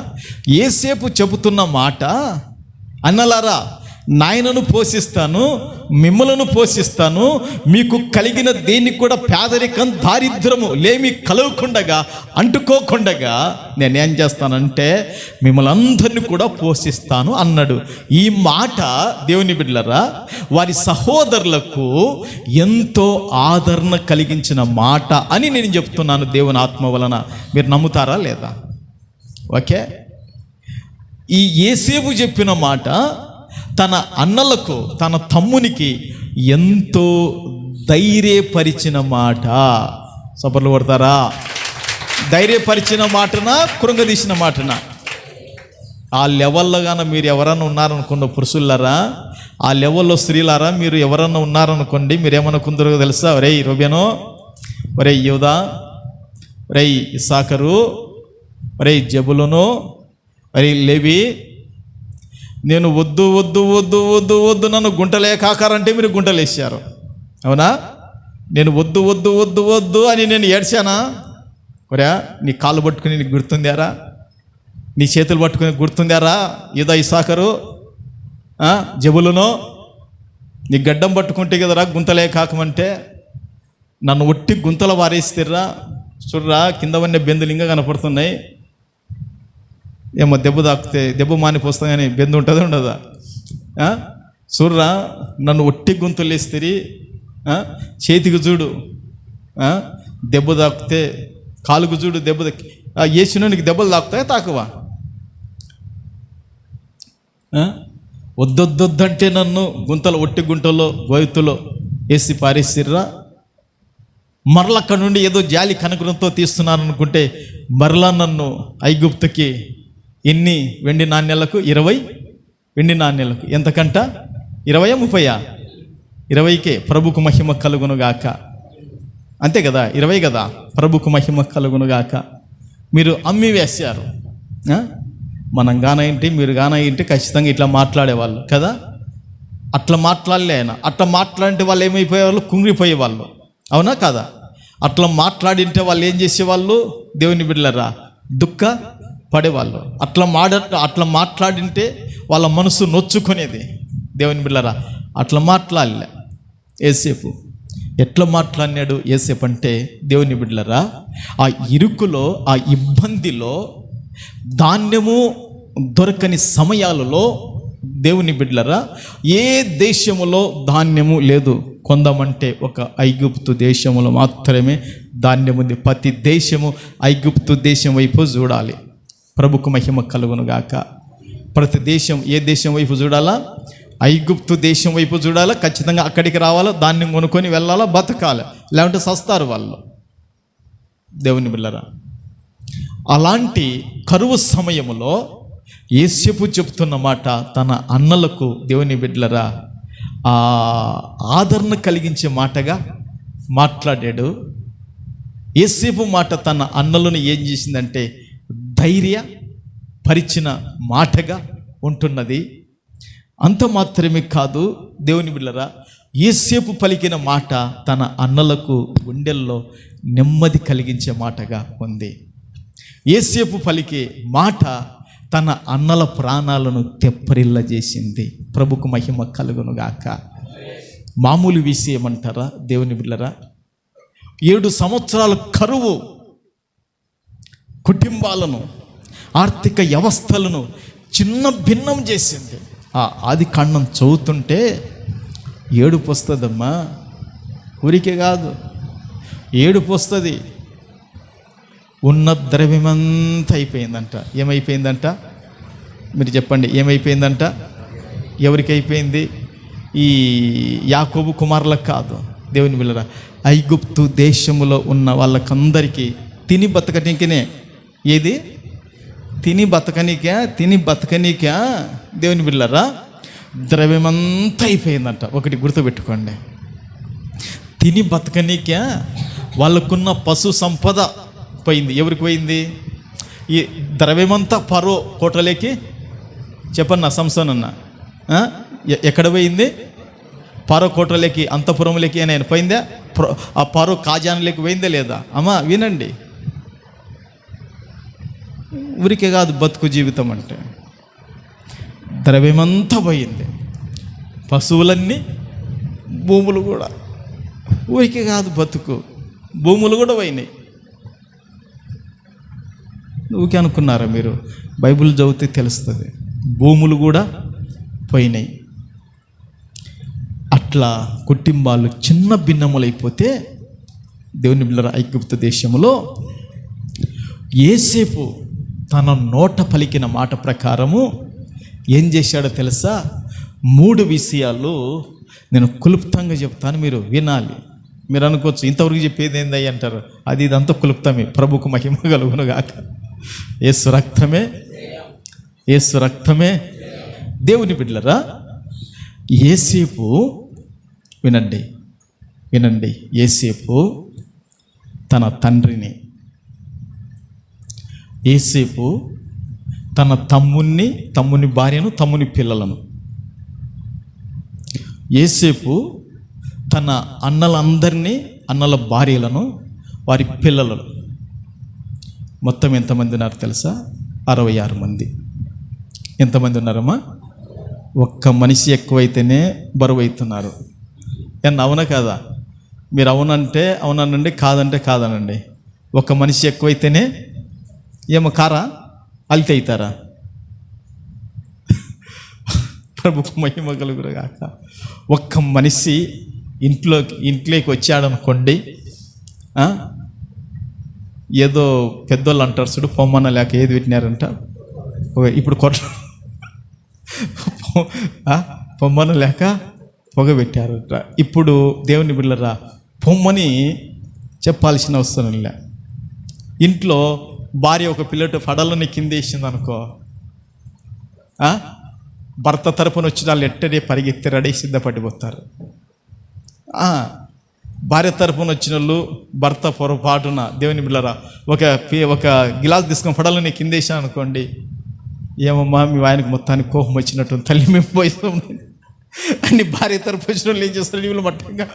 S1: యేసేపు చెబుతున్న మాట, అన్నలారా నాయనను పోషిస్తాను, మిమ్మలను పోషిస్తాను, మీకు కలిగిన దేనికి కూడా పేదరికం, దారిద్రము లేమి కలగకుండగా, అంటుకోకుండగా నేనేం చేస్తానంటే మిమ్మల్ని అందరినీ కూడా పోషిస్తాను అన్నాడు. ఈ మాట దేవుని బిడ్డలారా వారి సహోదరులకు ఎంతో ఆదరణ కలిగించిన మాట అని నేను చెప్తున్నాను దేవుని ఆత్మ వలన. మీరు నమ్ముతారా లేదా? ఓకే. ఈ యేసేపు చెప్పిన మాట తన అన్నలకు, తన తమ్మునికి ఎంతో ధైర్యపరిచిన మాట. సపర్లు కొడతారా? ధైర్యపరిచిన మాటనా, కృంగదీసిన మాటనా? ఆ లెవెల్లో కానీ మీరు ఎవరన్నా ఉన్నారనుకోండి పురుషులారా, ఆ లెవెల్లో స్త్రీలారా మీరు ఎవరన్నా ఉన్నారనుకోండి, మీరేమనుకుందరో తెలుసా? ఒరేయ్ రూబేను, ఒరేయ్ యూదా, ఒరేయ్ ఇస్సాకరు, ఒరేయ్ జెబులును, ఒరేయ్ లేవి, నేను వద్దు వద్దు వద్దు వద్దు వద్దు నన్ను గుంటలే కాకారంటే మీరు గుంటలు వేసారు, అవునా? నేను వద్దు వద్దు వద్దు వద్దు అని నేను ఏడ్చానా? ఒరే నీ కాళ్ళు పట్టుకుని నీకు గుర్తుందారా? నీ చేతులు పట్టుకుని గుర్తుందారా? యూదా, ఇస్సాకరు, జెబులును, నీ గడ్డం పట్టుకుంటే కదరా గుంతలే కాకమంటే? నన్ను ఒట్టి గుంతల వారేస్తారా? చూడరా కిందవన్నీ బెందులు ఇంకా కనపడుతున్నాయి. ఏమో దెబ్బ తాకితే దెబ్బ మానిపోస్తాం కానీ బెందు ఉంటుందా ఉండదా? చూడరా నన్ను ఒట్టి గుంతలు వేస్తారు, చేతికి చూడు దెబ్బ తాకితే, కాలుకు చూడు దెబ్బ వేసిన నీకు దెబ్బలు తాకుతాయా తాకువా? వద్దొద్దంటే నన్ను గుంతలు, ఒట్టి గుంటలో గోయితులో వేసి పారేసిర్రా. మరల అక్కడ నుండి ఏదో జాలి కనకరంతో తీస్తున్నారనుకుంటే మరలా నన్ను ఐగుప్తుకి ఎన్ని వెండి నాణ్యాలకు? 20 వెండి నాణ్యాలకు. ఎంతకంట? 20 30? 20కే. ప్రభుకు మహిమ కలుగునుగాక. అంతే కదా, 20 కదా. ప్రభుకు మహిమ కలుగునుగాక. మీరు అమ్మి వేశారు. మనం గానంటే, మీరు గానంటే ఖచ్చితంగా ఇట్లా మాట్లాడేవాళ్ళు కదా. అట్లా మాట్లాడలే ఆయన. అట్లా మాట్లాడితే వాళ్ళు ఏమైపోయేవాళ్ళు? కుంగిపోయేవాళ్ళు, అవునా కాదా? అట్లా మాట్లాడింటే వాళ్ళు ఏం చేసేవాళ్ళు? దేవుని బిడ్డలారా దుఃఖ పడేవాళ్ళు. అట్లా మాట్లాడింటే వాళ్ళ మనసు నొచ్చుకునేది. దేవుని బిడ్డలారా అట్లా మాట్లాడలే యేసేపు. ఎట్లా మాట్లాడినాడు యేసేపు అంటే దేవుని బిడ్డలారా, ఆ ఇరుకులో, ఆ ఇబ్బందిలో, ధాన్యము దొరకని సమయాలలో దేవుని బిడ్డలారా ఏ దేశములో ధాన్యము లేదు, కొందామంటే ఒక ఐగుప్తు దేశములో మాత్రమే ధాన్యం ఉంది. ప్రతి దేశము ఐగుప్తు దేశం వైపు చూడాలి. ప్రభుకు మహిమ కలుగునుగాక. ప్రతి దేశం ఏ దేశం వైపు చూడాలా? ఐగుప్తు దేశం వైపు చూడాలా. ఖచ్చితంగా అక్కడికి రావాలా, ధాన్యం కొనుక్కొని వెళ్ళాలా, బతకాలి, లేకుంటే సస్తారు వాళ్ళు. దేవుని బిడ్డలారా అలాంటి కరువు సమయంలో యేసేపు చెప్తున్న మాట తన అన్నలకు దేవుని బిడ్డలారా ఆదరణ కలిగించే మాటగా మాట్లాడాడు. యేసేపు మాట తన అన్నలను ఏం చేసిందంటే ధైర్య పరిచిన మాటగా ఉంటున్నది. అంత మాత్రమే కాదు దేవుని బిడ్డలారా, యేసేపు పలికిన మాట తన అన్నలకు గుండెల్లో నెమ్మది కలిగించే మాటగా ఉంది. యేసేపు పలికే మాట తన అన్నల ప్రాణాలను తెప్పరిల్ల చేసింది. ప్రభుకు మహిమ కలుగునుగాక. మామూలు విషయం అంటారా దేవుని బిడ్డలారా? 7 సంవత్సరాల కరువు కుటుంబాలను, ఆర్థిక వ్యవస్థలను చిన్న భిన్నం చేసింది. ఆ ఆది కాండం చదువుతుంటే ఏడుపు వస్తుందమ్మా, ఊరికే కాదు, ఏడుపు వస్తుంది. ఉన్న ద్రవ్యమంతా అయిపోయిందంట. ఏమైపోయిందంట? మీరు చెప్పండి, ఏమైపోయిందంట? ఎవరికి అయిపోయింది? ఈ యాకోబు కుమారులకు కాదు దేవుని బిడ్డలారా, ఐగుప్తు దేశములో ఉన్న వాళ్ళకందరికీ తిని బతకనికనే. ఏది? తిని బతకనికా దేవుని బిడ్డలారా, ద్రవ్యమంతా అయిపోయిందంట. ఒకటి గుర్తుపెట్టుకోండి, తిని బతకనికా వాళ్ళకున్న పశు సంపద పోయింది. ఎవరికి పోయింది? ఈ ద్రవ్యమంతా ఫరో కోటలోకి, చెప్పన్నా సంసోన్ అన్న, ఎక్కడ పోయింది? ఫరో కోటలోకి, అంతఃపురంలోకి ఆయన పోయిందా? ఆ ఫరో ఖజానాలోకి పోయిందా లేదా? అమ్మా వినండి, ఊరికే కాదు బతుకు జీవితం అంటే. ద్రవ్యమంతా పోయింది, పశువులన్నీ, భూములు కూడా. ఊరికే కాదు బతుకు, భూములు కూడా పోయినాయి. ఊరికే అనుకున్నారా మీరు? బైబిల్ చదివితే తెలుస్తుంది, భూములు కూడా పోయినాయి. అట్లా కుటుంబాలు చిన్న భిన్నములైపోతే దేవుని బిడ్డలారా, ఐగుప్తు దేశంలో యోసేపు తన నోట పలికిన మాట ప్రకారము ఏం చేశాడో తెలుసా? 3 విషయాలు నేను క్లుప్తంగా చెప్తాను, మీరు వినాలి. మీరు అనుకోవచ్చు ఇంతవరకు చెప్పేది ఏందయ్య అంటారు. అది ఇదంతా క్లుప్తమే. ప్రభుకు మహిమ కలుగునుగాక. యేసు రక్తమే దేవుని బిడ్డలారా. యోసేపు వినండి, యోసేపు తన తండ్రిని, యోసేపు తన తమ్ముని భార్యను, తమ్ముని పిల్లలను, యోసేపు తన అన్నలందరినీ, అన్నల భార్యలను, వారి పిల్లలను, మొత్తం ఎంతమంది ఉన్నారు తెలుసా? 66 మంది. ఎంతమంది ఉన్నారమ్మా? ఒక్క మనిషి ఎక్కువైతేనే బరువు అవుతున్నారు. అవునా కాదా? మీరు అవునంటే అవుననండి, కాదంటే కాదనండి. ఒక మనిషి ఎక్కువైతేనే ఏమో కారా, అల్తి అవుతారా? ప్రభుకు మహిమ కలుగునుగాక. ఒక్క మనిషి ఇంట్లోకి వచ్చాడనుకోండి, ఏదో పెద్దోళ్ళు అంటారు చూడు, పొమ్మన లేక ఏది పెట్టినారంట, ఇప్పుడు పొమ్మన లేక పొగ పెట్టారట. ఇప్పుడు దేవుని బిడ్డలారా, పొమ్మని చెప్పాల్సిన అవసరం లే. ఇంట్లో భార్య ఒక పిల్లట ఫడలని కిందేసింది అనుకో, భర్త తరపున వచ్చిన వాళ్ళు ఎట్టడే పరిగెత్తి రెడీ సిద్ధపడిపోతారు. భార్య తరపున వచ్చిన వాళ్ళు భర్త పొరపాటున దేవుని బిడ్డలారా ఒక గిలాస్ తీసుకొని ఫడలని కిందేసాను అనుకోండి, ఏమమ్మా మీ ఆయనకు మొత్తానికి కోపం వచ్చినట్టు, తల్లి మేము పోయిస్తాం అని భార్య తరపు వచ్చిన వాళ్ళు ఏం చేస్తారు? నీళ్ళు మట్టంగా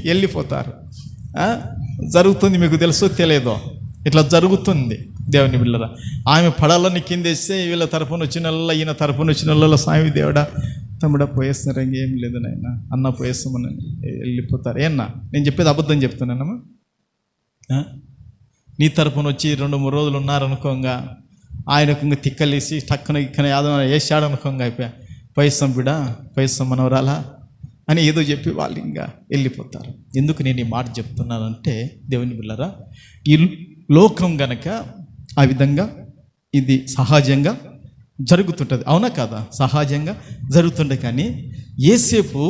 S1: వెళ్ళిపోతారు. జరుగుతుంది, మీకు తెలుసో తెలియదో, ఇట్లా జరుగుతుంది దేవుని బిడ్డలారా. ఆమె పడాలని కిందేస్తే వీళ్ళ తరపున వచ్చిన వాళ్ళ, ఈయన తరపున వచ్చిన వాళ్ళ, స్వామి దేవుడా తమ్ముడా పోయేస్తున్నారు, ఇంకేం లేదు నాయన, అన్న పోయేస్తామని వెళ్ళిపోతారు. ఏన్నా నేను చెప్పేది అబద్ధం చెప్తున్నానమ్మా? నీ తరపున వచ్చి 2-3 రోజులు ఉన్నారనుకోంగా, ఆయనకు ఇంకా తిక్కలేసి టక్కన ఇక్కన యాదవ వేసాడు అనుకోంగా, అయిపోయా పోయిస్తాం బిడ, పోయిస్తాం మనవరాలా అని ఏదో చెప్పి వాళ్ళు ఇంకా వెళ్ళిపోతారు. ఎందుకు నేను ఈ మాట చెప్తున్నానంటే దేవుని బిడ్డలారా, ఈ లోకం గనక ఆ విధంగా ఇది సహజంగా జరుగుతుంటుంది. అవునా కాదా? సహజంగా జరుగుతుండే. కానీ యోసేపు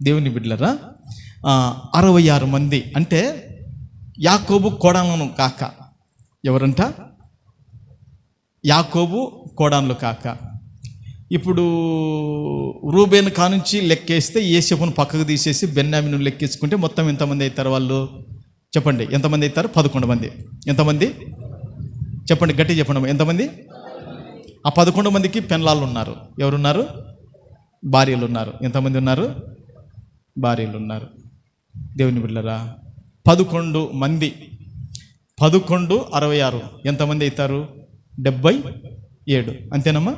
S1: దేవుని బిడ్డలారా 66 మంది అంటే యాకోబు కోడాలను కాక, ఎవరంట? యాకోబు కోడాన్లు కాక. ఇప్పుడు రూబేను కానుంచి లెక్కేస్తే యోసేపును పక్కకు తీసేసి బెన్యామీను లెక్కేసుకుంటే మొత్తం ఎంతమంది అవుతారు వాళ్ళు? చెప్పండి, ఎంతమంది అవుతారు? 11 మంది. ఎంతమంది చెప్పండి, గట్టి చెప్పండి, ఎంతమంది? ఆ 11 మందికి పెన్లాళ్ళు ఉన్నారు. ఎవరున్నారు? భార్యలు ఉన్నారు. ఎంతమంది ఉన్నారు? భార్యలు ఉన్నారు. దేవుని బిడ్డలారా 11 మంది, 11 66 ఎంతమంది అవుతారు? 77. అంతేనమ్మా?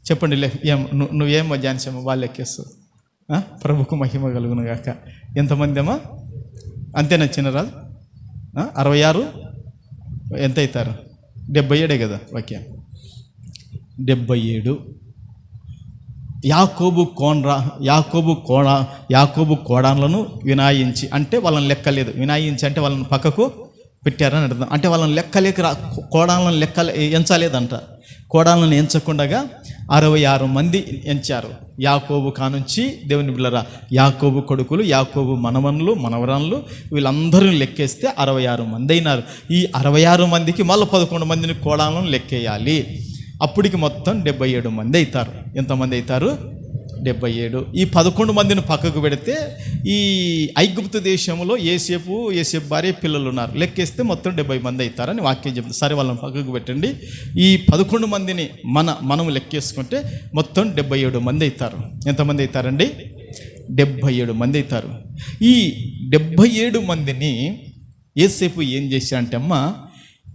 S1: చెప్పండి. నువ్వేమో ధ్యానించమ్మా, వాళ్ళు లెక్కేస్తావు. ప్రభుకు మహిమ కలుగును గాక. ఎంతమంది అమ్మా? అంతేనా చిన్నరాజు? 66 ఎంత అవుతారు? 77 కదా. ఓకే, 77. యాకోబు కోడాన్లను వినాయించి, అంటే వాళ్ళని లెక్కలేదు. వినాయించి అంటే వాళ్ళని పక్కకు పెట్టారని అర్థం. అంటే వాళ్ళని లెక్కలేక కోడాలను ఎంచలేదంట. కోడాలను ఎంచకుండగా 66 మంది ఎంచారు. యాకోబు కానుంచి దేవుని బిడ్డలారా, యాకోబు కొడుకులు, యాకోబు మనవన్లు, మనవరాన్లు, వీళ్ళందరూ లెక్కేస్తే 66 మంది అయినారు. ఈ 66 మందికి మళ్ళీ 11 మందిని కోడాలను లెక్కేయాలి. అప్పటికి మొత్తం 77 మంది అవుతారు. ఎంతమంది అవుతారు? 77. ఈ 11 మందిని పక్కకు పెడితే ఈ ఐగుప్తు దేశంలో ఏసేపు భార్య పిల్లలు ఉన్నారు. లెక్కేస్తే మొత్తం 70 మంది అవుతారని వాక్యం చెప్తుంది. సరే, వాళ్ళని పక్కకు పెట్టండి. ఈ 11 మందిని మనం లెక్కేసుకుంటే మొత్తం 77 మంది అవుతారు. ఎంతమంది అవుతారండి? 77 మంది అవుతారు. ఈ 77 మందిని ఏసేపు ఏం చేశాడంటే అమ్మ,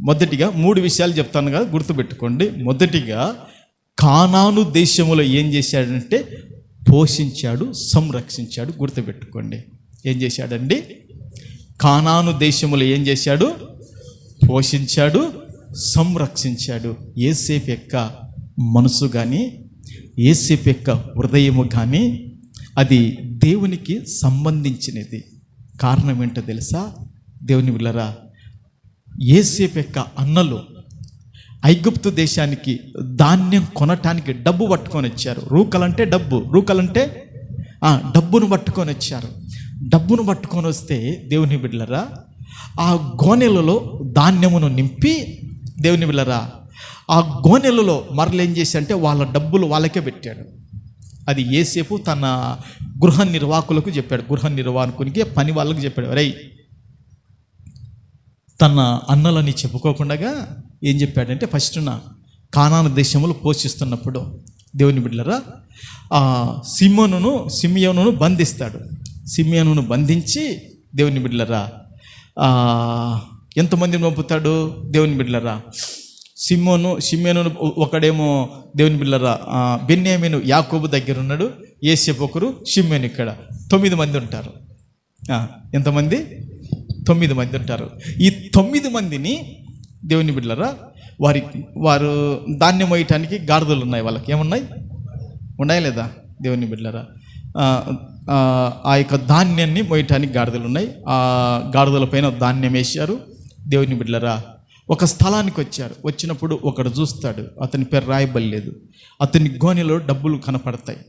S1: మొదటిగా 3 విషయాలు చెప్తాను కదా, గుర్తుపెట్టుకోండి. మొదటిగా కానాను దేశంలో ఏం చేశాడంటే పోషించాడు, సంరక్షించాడు. గుర్తుపెట్టుకోండి. ఏం చేశాడండి? కానాను దేశంలో ఏం చేశాడు? పోషించాడు, సంరక్షించాడు. యేసేపు యొక్క మనసు కానీ, యేసేపు యొక్క హృదయము కానీ అది దేవునికి సంబంధించినది. కారణం ఏంటో తెలుసా? దేవుని బిడ్డలారా, యేసేపు యొక్క అన్నలు ఐగుప్తు దేశానికి ధాన్యం కొనటానికి డబ్బు పట్టుకొని వచ్చారు. రూకలంటే డబ్బును పట్టుకొని వచ్చారు. డబ్బును పట్టుకొని వస్తే దేవుని బిడ్డలారా, ఆ గోనెలలో ధాన్యమును నింపి, దేవుని బిడ్డలారా, ఆ గోనెలలో మరలేం చేసి అంటే వాళ్ళ డబ్బులు వాళ్ళకే పెట్టాడు. అది యేసేపు తన గృహ నిర్వాహకులకు చెప్పాడు. గృహ నిర్వాహకునికి, పని వాళ్ళకు చెప్పాడు. తన అన్నలని చెప్పుకోకుండా ఏం చెప్పాడంటే, ఫస్ట్ కానాను దేశంలో పోషిస్తున్నప్పుడు దేవుని బిడ్డలారా, సిమియోనును బంధిస్తాడు. సిమియోనును బంధించి దేవుని బిడ్డలారా ఎంతమందిని పంపుతాడు? దేవుని బిడ్డలారా, సిమియోను ఒకడేమో దేవుని బిడ్డలారా బెన్యామీను యాకోబు దగ్గర ఉన్నాడు. యేసేపు ఒకరు, షిమ్యోను ఇక్కడ. 9 మంది ఉంటారు. ఎంతమంది? 9 మంది ఉంటారు. ఈ 9 మందిని దేవుని బిడ్డలారా, వారు ధాన్యం మోయటానికి గాడిదలు ఉన్నాయి. వాళ్ళకి ఏమున్నాయి? ఉన్నాయా లేదా? దేవుని బిడ్డలారా, ఆ యొక్క ధాన్యాన్ని మోయటానికి గాడిదలు ఉన్నాయి. ఆ గాడిదల పైన ధాన్యం వేశారు. దేవుని బిడ్డలారా, ఒక స్థలానికి వచ్చారు. వచ్చినప్పుడు ఒకడు చూస్తాడు, అతని పేరు రాయబడలేదు. అతని గోనెలో డబ్బులు కనపడతాయి.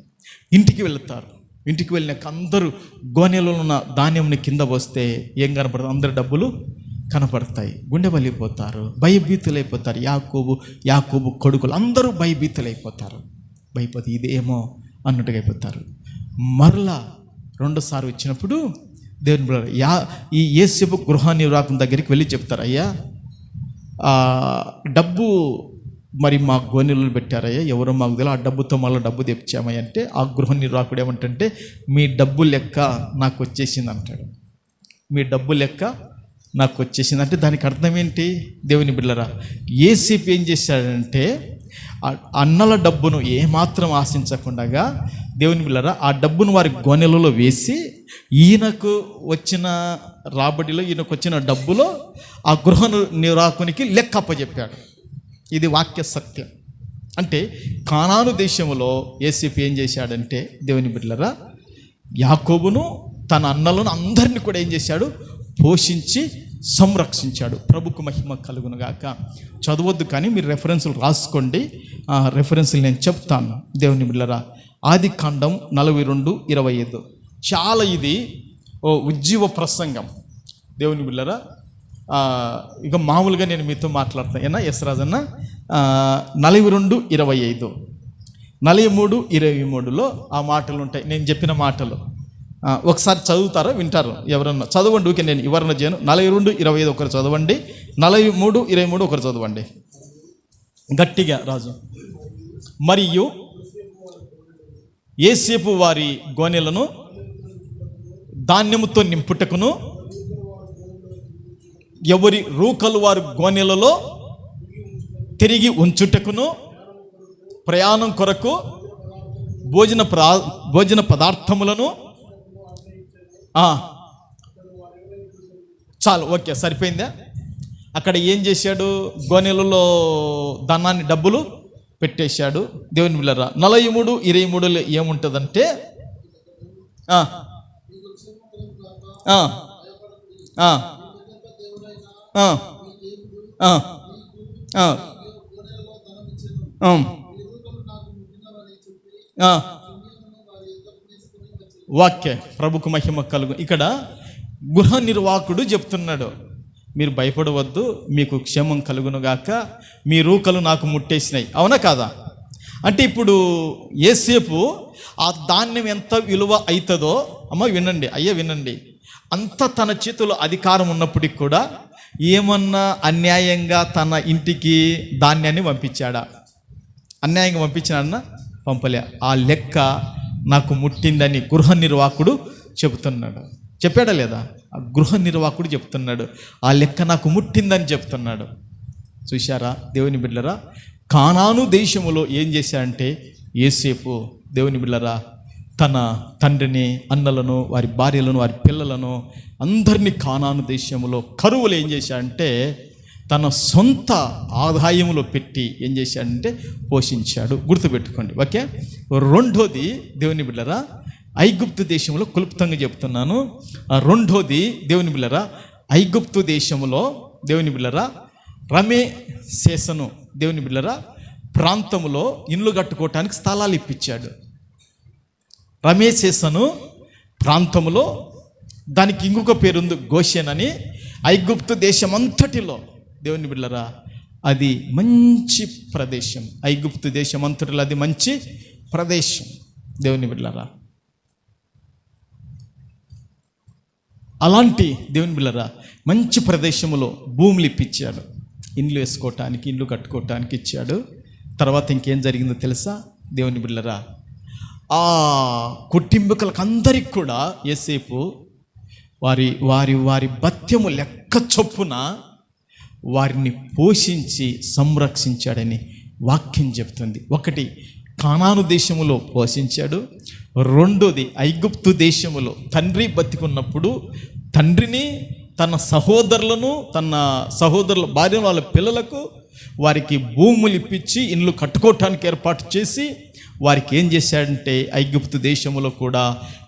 S1: ఇంటికి వెళతారు. ఇంటికి వెళ్ళినాక అందరూ గోనెలో ఉన్న ధాన్యంని కింద పోస్తే ఏం కనపడుతుంది? అందరు డబ్బులు కనపడతాయి. గుండె బలిపోతారు, భయభీతులైపోతారు. యాకోబు కొడుకులు అందరూ భయభీతులైపోతారు. భయపోతే ఇదేమో అన్నట్టుగా అయిపోతారు. మరలా 2సారి వచ్చినప్పుడు దేవుని బిడ్డలారా, ఈ యేసేపు గృహ నిర్వాహకుని దగ్గరికి వెళ్ళి చెప్తారు, అయ్యా డబ్బు మరి మా గోనెలు పెట్టారయ్యా, ఎవరో మాకు తెలియదు, ఆ డబ్బుతో మళ్ళీ డబ్బు తెచ్చామయ్య అంటే, ఆ గృహ నిర్వాహకుడు ఏమంటే, మీ డబ్బు లెక్క నాకు వచ్చేసింది అంటాడు. మీ డబ్బు లెక్క నాకు వచ్చేసింది అంటే దానికి అర్థం ఏంటి? దేవుని బిడ్డలారా, యేసేపు ఏం చేశాడంటే అన్నల డబ్బును ఏమాత్రం ఆశించకుండా దేవుని బిడ్డలారా ఆ డబ్బును వారి గోనెలలో వేసి, ఈయనకు వచ్చిన రాబడిలో, ఈయనకు వచ్చిన డబ్బులో ఆ గృహ నిర్వాహకునికి లెక్క అప్పచెప్పాడు. ఇది వాక్య సత్యం. అంటే కానాను దేశంలో యేసేపు ఏం చేశాడంటే దేవుని బిడ్డలారా, యాకోబును తన అన్నలను అందరినీ కూడా ఏం చేశాడు? పోషించి సంరక్షించాడు. ప్రభుకు మహిమ కలుగును గాక. చదవద్దు కానీ మీరు రెఫరెన్సులు రాసుకోండి. రెఫరెన్సులు నేను చెప్తాను. దేవుని బిడ్డలారా, ఆదికాండం 42:25 చాలా ఇది ఉజ్జీవ ప్రసంగం. దేవుని బిడ్డలారా, ఇక మామూలుగా నేను మీతో మాట్లాడతాను. ఏనా ఎస్ రాజన్న? 42:25 43:23లో ఆ మాటలు ఉంటాయి, నేను చెప్పిన మాటలు. ఒకసారి చదువుతారా? వింటారు ఎవరన్నా? చదవండి. ఊకే నేను వివరణ చేయను. 42:25 ఒకరు చదవండి, 43:23 ఒకరు చదవండి గట్టిగా. రాజు, మరియు యేసేపు వారి గోనెలను ధాన్యముతో నింపుటకును, ఎవరి రూకలు వారి గోనెలలో తిరిగి ఉంచుటకును ప్రయాణం కొరకు భోజన పదార్థములను చాలు, ఓకే, సరిపోయిందా? అక్కడ ఏం చేశాడు? గోనెలలో ధనాన్ని, డబ్బులు పెట్టేశాడు. దేవుని బిడ్డలారా, 43:23 ఏముంటుందంటే వాక్య ప్రభుకు మహిమ కలుగు. ఇక్కడ గృహ నిర్వాహకుడు చెప్తున్నాడు, మీరు భయపడవద్దు, మీకు క్షేమం కలుగునుగాక, మీ రూకలు నాకు ముట్టేసినాయి. అవునా కాదా? అంటే ఇప్పుడు ఏసేపు ఆ ధాన్యం ఎంత విలువ అవుతుందో, అమ్మ వినండి, అయ్యా వినండి, అంత తన చేతిలో అధికారం ఉన్నప్పటికి కూడా ఏమన్నా అన్యాయంగా తన ఇంటికి ధాన్యాన్ని పంపించాడా? అన్యాయంగా పంపించాడన్నా? పంపలే. ఆ లెక్క నాకు ముట్టిందని గృహ నిర్వాహకుడు చెబుతున్నాడు. చెప్పాడా లేదా? ఆ గృహ నిర్వాహకుడు చెప్తున్నాడు, ఆ లెక్క నాకు ముట్టిందని చెప్తున్నాడు. చూశారా దేవుని బిడ్డలారా? కానాను దేశములో ఏం చేశాడంటే యోసేపు, దేవుని బిడ్డలారా, తన తండ్రిని, అన్నలను, వారి భార్యలను, వారి పిల్లలను అందరినీ కానాను దేశంలో కరువులు ఏం చేశాడంటే తన సొంత ఆదాయంలో పెట్టి ఏం చేశాడంటే పోషించాడు. గుర్తుపెట్టుకోండి, ఓకే. రెండోది దేవుని బిడ్డలారా, ఐగుప్తు దేశంలో క్లుప్తంగా చెప్తున్నాను. రెండోది దేవుని బిడ్డలారా, ఐగుప్తు దేశంలో దేవుని బిడ్డలారా రమేసేసను దేవుని బిడ్డలారా ప్రాంతంలో ఇండ్లు కట్టుకోవటానికి స్థలాలు ఇప్పించాడు. రమేసేసను ప్రాంతంలో, దానికి ఇంకొక పేరుంది గోషెన్ అని. ఐగుప్తు దేశమంతటిలో దేవుని బిడ్డలారా అది మంచి ప్రదేశం. ఐగుప్తు దేశమంతటిలో అది మంచి ప్రదేశం. దేవుని బిడ్డలారా, అలాంటి దేవుని బిడ్డలారా మంచి ప్రదేశంలో భూములు ఇప్పించాడు, ఇండ్లు వేసుకోవటానికి, ఇండ్లు కట్టుకోవటానికి ఇచ్చాడు. తర్వాత ఇంకేం జరిగిందో తెలుసా దేవుని బిడ్డలారా? ఆ కుటుంబీకులకు అందరికి కూడా యోసేపు వారి వారి వారి భత్యము లెక్క చొప్పున వారిని పోషించి సంరక్షించాడని వాక్యం చెప్తుంది. ఒకటి కానాను దేశములో పోషించాడు. రెండోది ఐగుప్తు దేశములో తండ్రి బతికున్నప్పుడు తండ్రిని, తన సహోదరులను, తన సహోదరుల భార్య, వాళ్ళ పిల్లలకు వారికి భూములు ఇప్పించి ఇండ్లు కట్టుకోవటానికి ఏర్పాటు చేసి వారికి ఏం చేశాడంటే ఐగుప్తు దేశంలో కూడా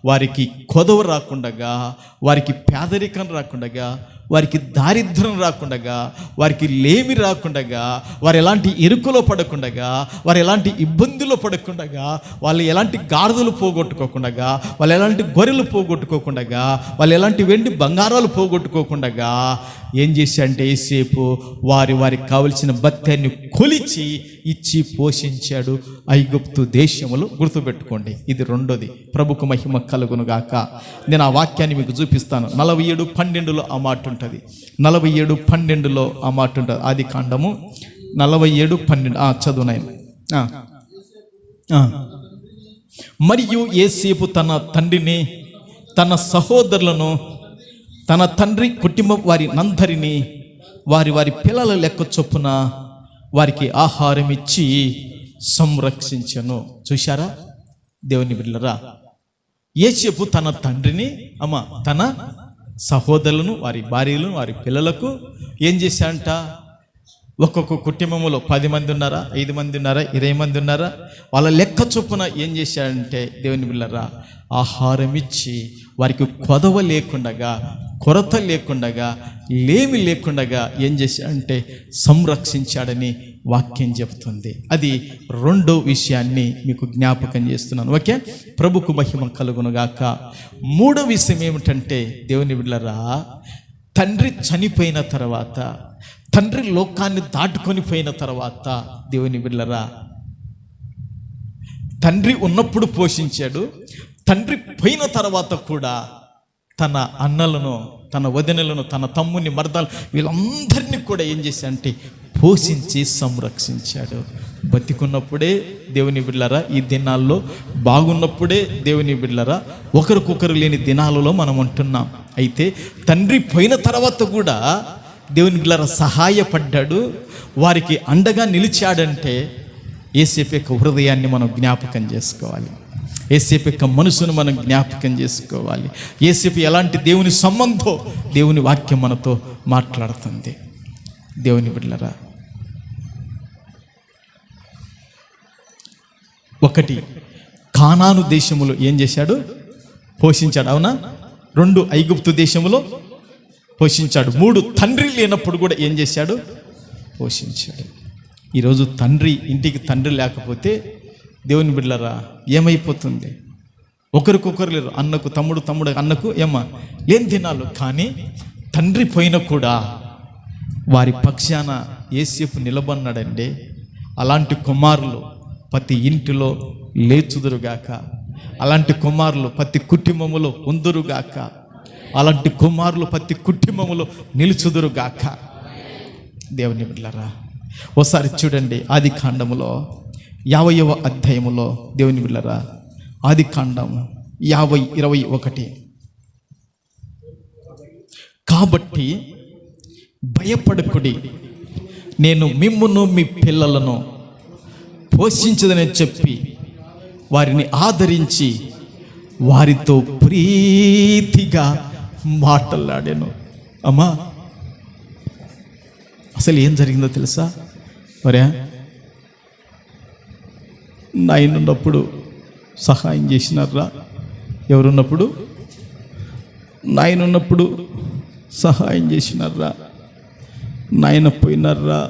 S1: వారికి కొదవ రాకుండగా, వారికి పేదరికం రాకుండగా, వారికి దారిద్ర్యం రాకుండగా, వారికి లేమి రాకుండగా, వారు ఎలాంటి ఇరుకులో పడకుండగా, వారు ఎలాంటి ఇబ్బందులు పడకుండగా, వాళ్ళు ఎలాంటి గాడిదలు పోగొట్టుకోకుండగా, వాళ్ళు ఎలాంటి గొర్రెలు పోగొట్టుకోకుండగా, వాళ్ళు ఎలాంటి వెండి బంగారాలు పోగొట్టుకోకుండగా ఏం చేశాడంటే యోసేపు వారికి కావలసిన భత్యాన్ని కొలిచి ఇచ్చి పోషించాడు ఐగుప్తు దేశములో. గుర్తుపెట్టుకోండి, ఇది రెండోది. ప్రభుకు మహిమ కలుగునుగాక. నేను ఆ వాక్యాన్ని మీకు చూపిస్తాను. 47:12 ఆ మాట ఉంటుంది. 47:12 ఆ మాట ఉంటుంది. ఆది కాండము 47:12 చదువునాయన. మరియు యోసేపు తన తండ్రిని, తన సహోదరులను, తన తండ్రి కుటుంబం వారి నందరిని వారి వారి పిల్లల లెక్క చొప్పున వారికి ఆహారం ఇచ్చి సంరక్షించను. చూశారా దేవుని బిడ్డలారా? యోసేపు తన తండ్రిని, తన సహోదరులను, వారి భార్యలను, వారి పిల్లలకు ఏం చేశాడంట? ఒక్కొక్క కుటుంబంలో 10 మంది ఉన్నారా, 5 మంది ఉన్నారా, 20 మంది ఉన్నారా, వాళ్ళ లెక్క చొప్పున ఏం చేశాడంటే దేవుని బిడ్డలారా ఆహారం ఇచ్చి వారికి కొదవ లేకుండగా, కొరత లేకుండగా, లేమి లేకుండగా ఏం చేశాడంటే సంరక్షించాడని వాక్యం చెబుతుంది. అది రెండో విషయాన్ని మీకు జ్ఞాపకం చేస్తున్నాను. ఓకే, ప్రభుకు మహిమ కలుగునుగాక. మూడో విషయం ఏమిటంటే దేవుని బిడ్డలారా, తండ్రి చనిపోయిన తర్వాత, తండ్రి లోకాన్ని దాటుకొని పోయిన తర్వాత దేవుని బిడ్డలారా తండ్రి ఉన్నప్పుడు పోషించాడు. తండ్రి పోయిన తర్వాత కూడా తన అన్నలను, తన వదినలను, తన తమ్ముని, మర్దాలు వీళ్ళందరినీ కూడా ఏం చేశాడంటే పోషించి సంరక్షించాడు. బతికున్నప్పుడే దేవుని బిడ్డలారా, ఈ దినాల్లో బాగున్నప్పుడే దేవుని బిడ్డలారా ఒకరికొకరు లేని దినాలలో మనం ఉంటున్నాం. అయితే తండ్రి పోయిన తర్వాత కూడా దేవుని బిడ్డలారా సహాయపడ్డాడు, వారికి అండగా నిలిచాడంటే యేసేపు యొక్క హృదయాన్ని మనం జ్ఞాపకం చేసుకోవాలి. యేసేపు యొక్క మనసును మనం జ్ఞాపకం చేసుకోవాలి. యేసేపు ఎలాంటి దేవుని సంబంధం దేవుని వాక్యం మనతో మాట్లాడుతుంది. దేవుని బిడ్డలారా, ఒకటి కానాను దేశములో ఏం చేశాడు? పోషించాడు. అవునా? 2 ఐగుప్తు దేశములో పోషించాడు. 3 తండ్రి లేనప్పుడు కూడా ఏం చేశాడు? పోషించాడు. ఈరోజు ఇంటికి తండ్రి లేకపోతే దేవుని బిడ్డలారా ఏమైపోతుంది? ఒకరికొకరు లేరు. అన్నకు తమ్ముడు, తమ్ముడు అన్నకు లేని దినాలు. కానీ తండ్రి పోయినా కూడా వారి పక్షాన యేసేపు నిలబడినాడండి. అలాంటి కుమారులు ప్రతి ఇంటిలో లేచుదురుగాక, అలాంటి కుమారులు ప్రతి కుటుంబములో ఉందురుగాక, అలాంటి కుమారులు ప్రతి కుటుంబములో నిలుచుదురుగాక. దేవుని బిడ్డలారా, ఓసారి చూడండి ఆదికాండములో 50వ అధ్యాయములో దేవుని బిడ్డలారా, ఆదికాండము 50:21. కాబట్టి భయపడకుడి, నేను మిమ్మును మీ పిల్లలను పోషించదని చెప్పి వారిని ఆదరించి వారితో ప్రీతిగా మాట్లాడాను. అమ్మా, అసలు ఏం జరిగిందో తెలుసా? మరే నాయనున్నప్పుడు సహాయం చేసినారా? ఎవరున్నప్పుడు? నాయనున్నప్పుడు సహాయం చేసినారా? నాయన పోయినారా?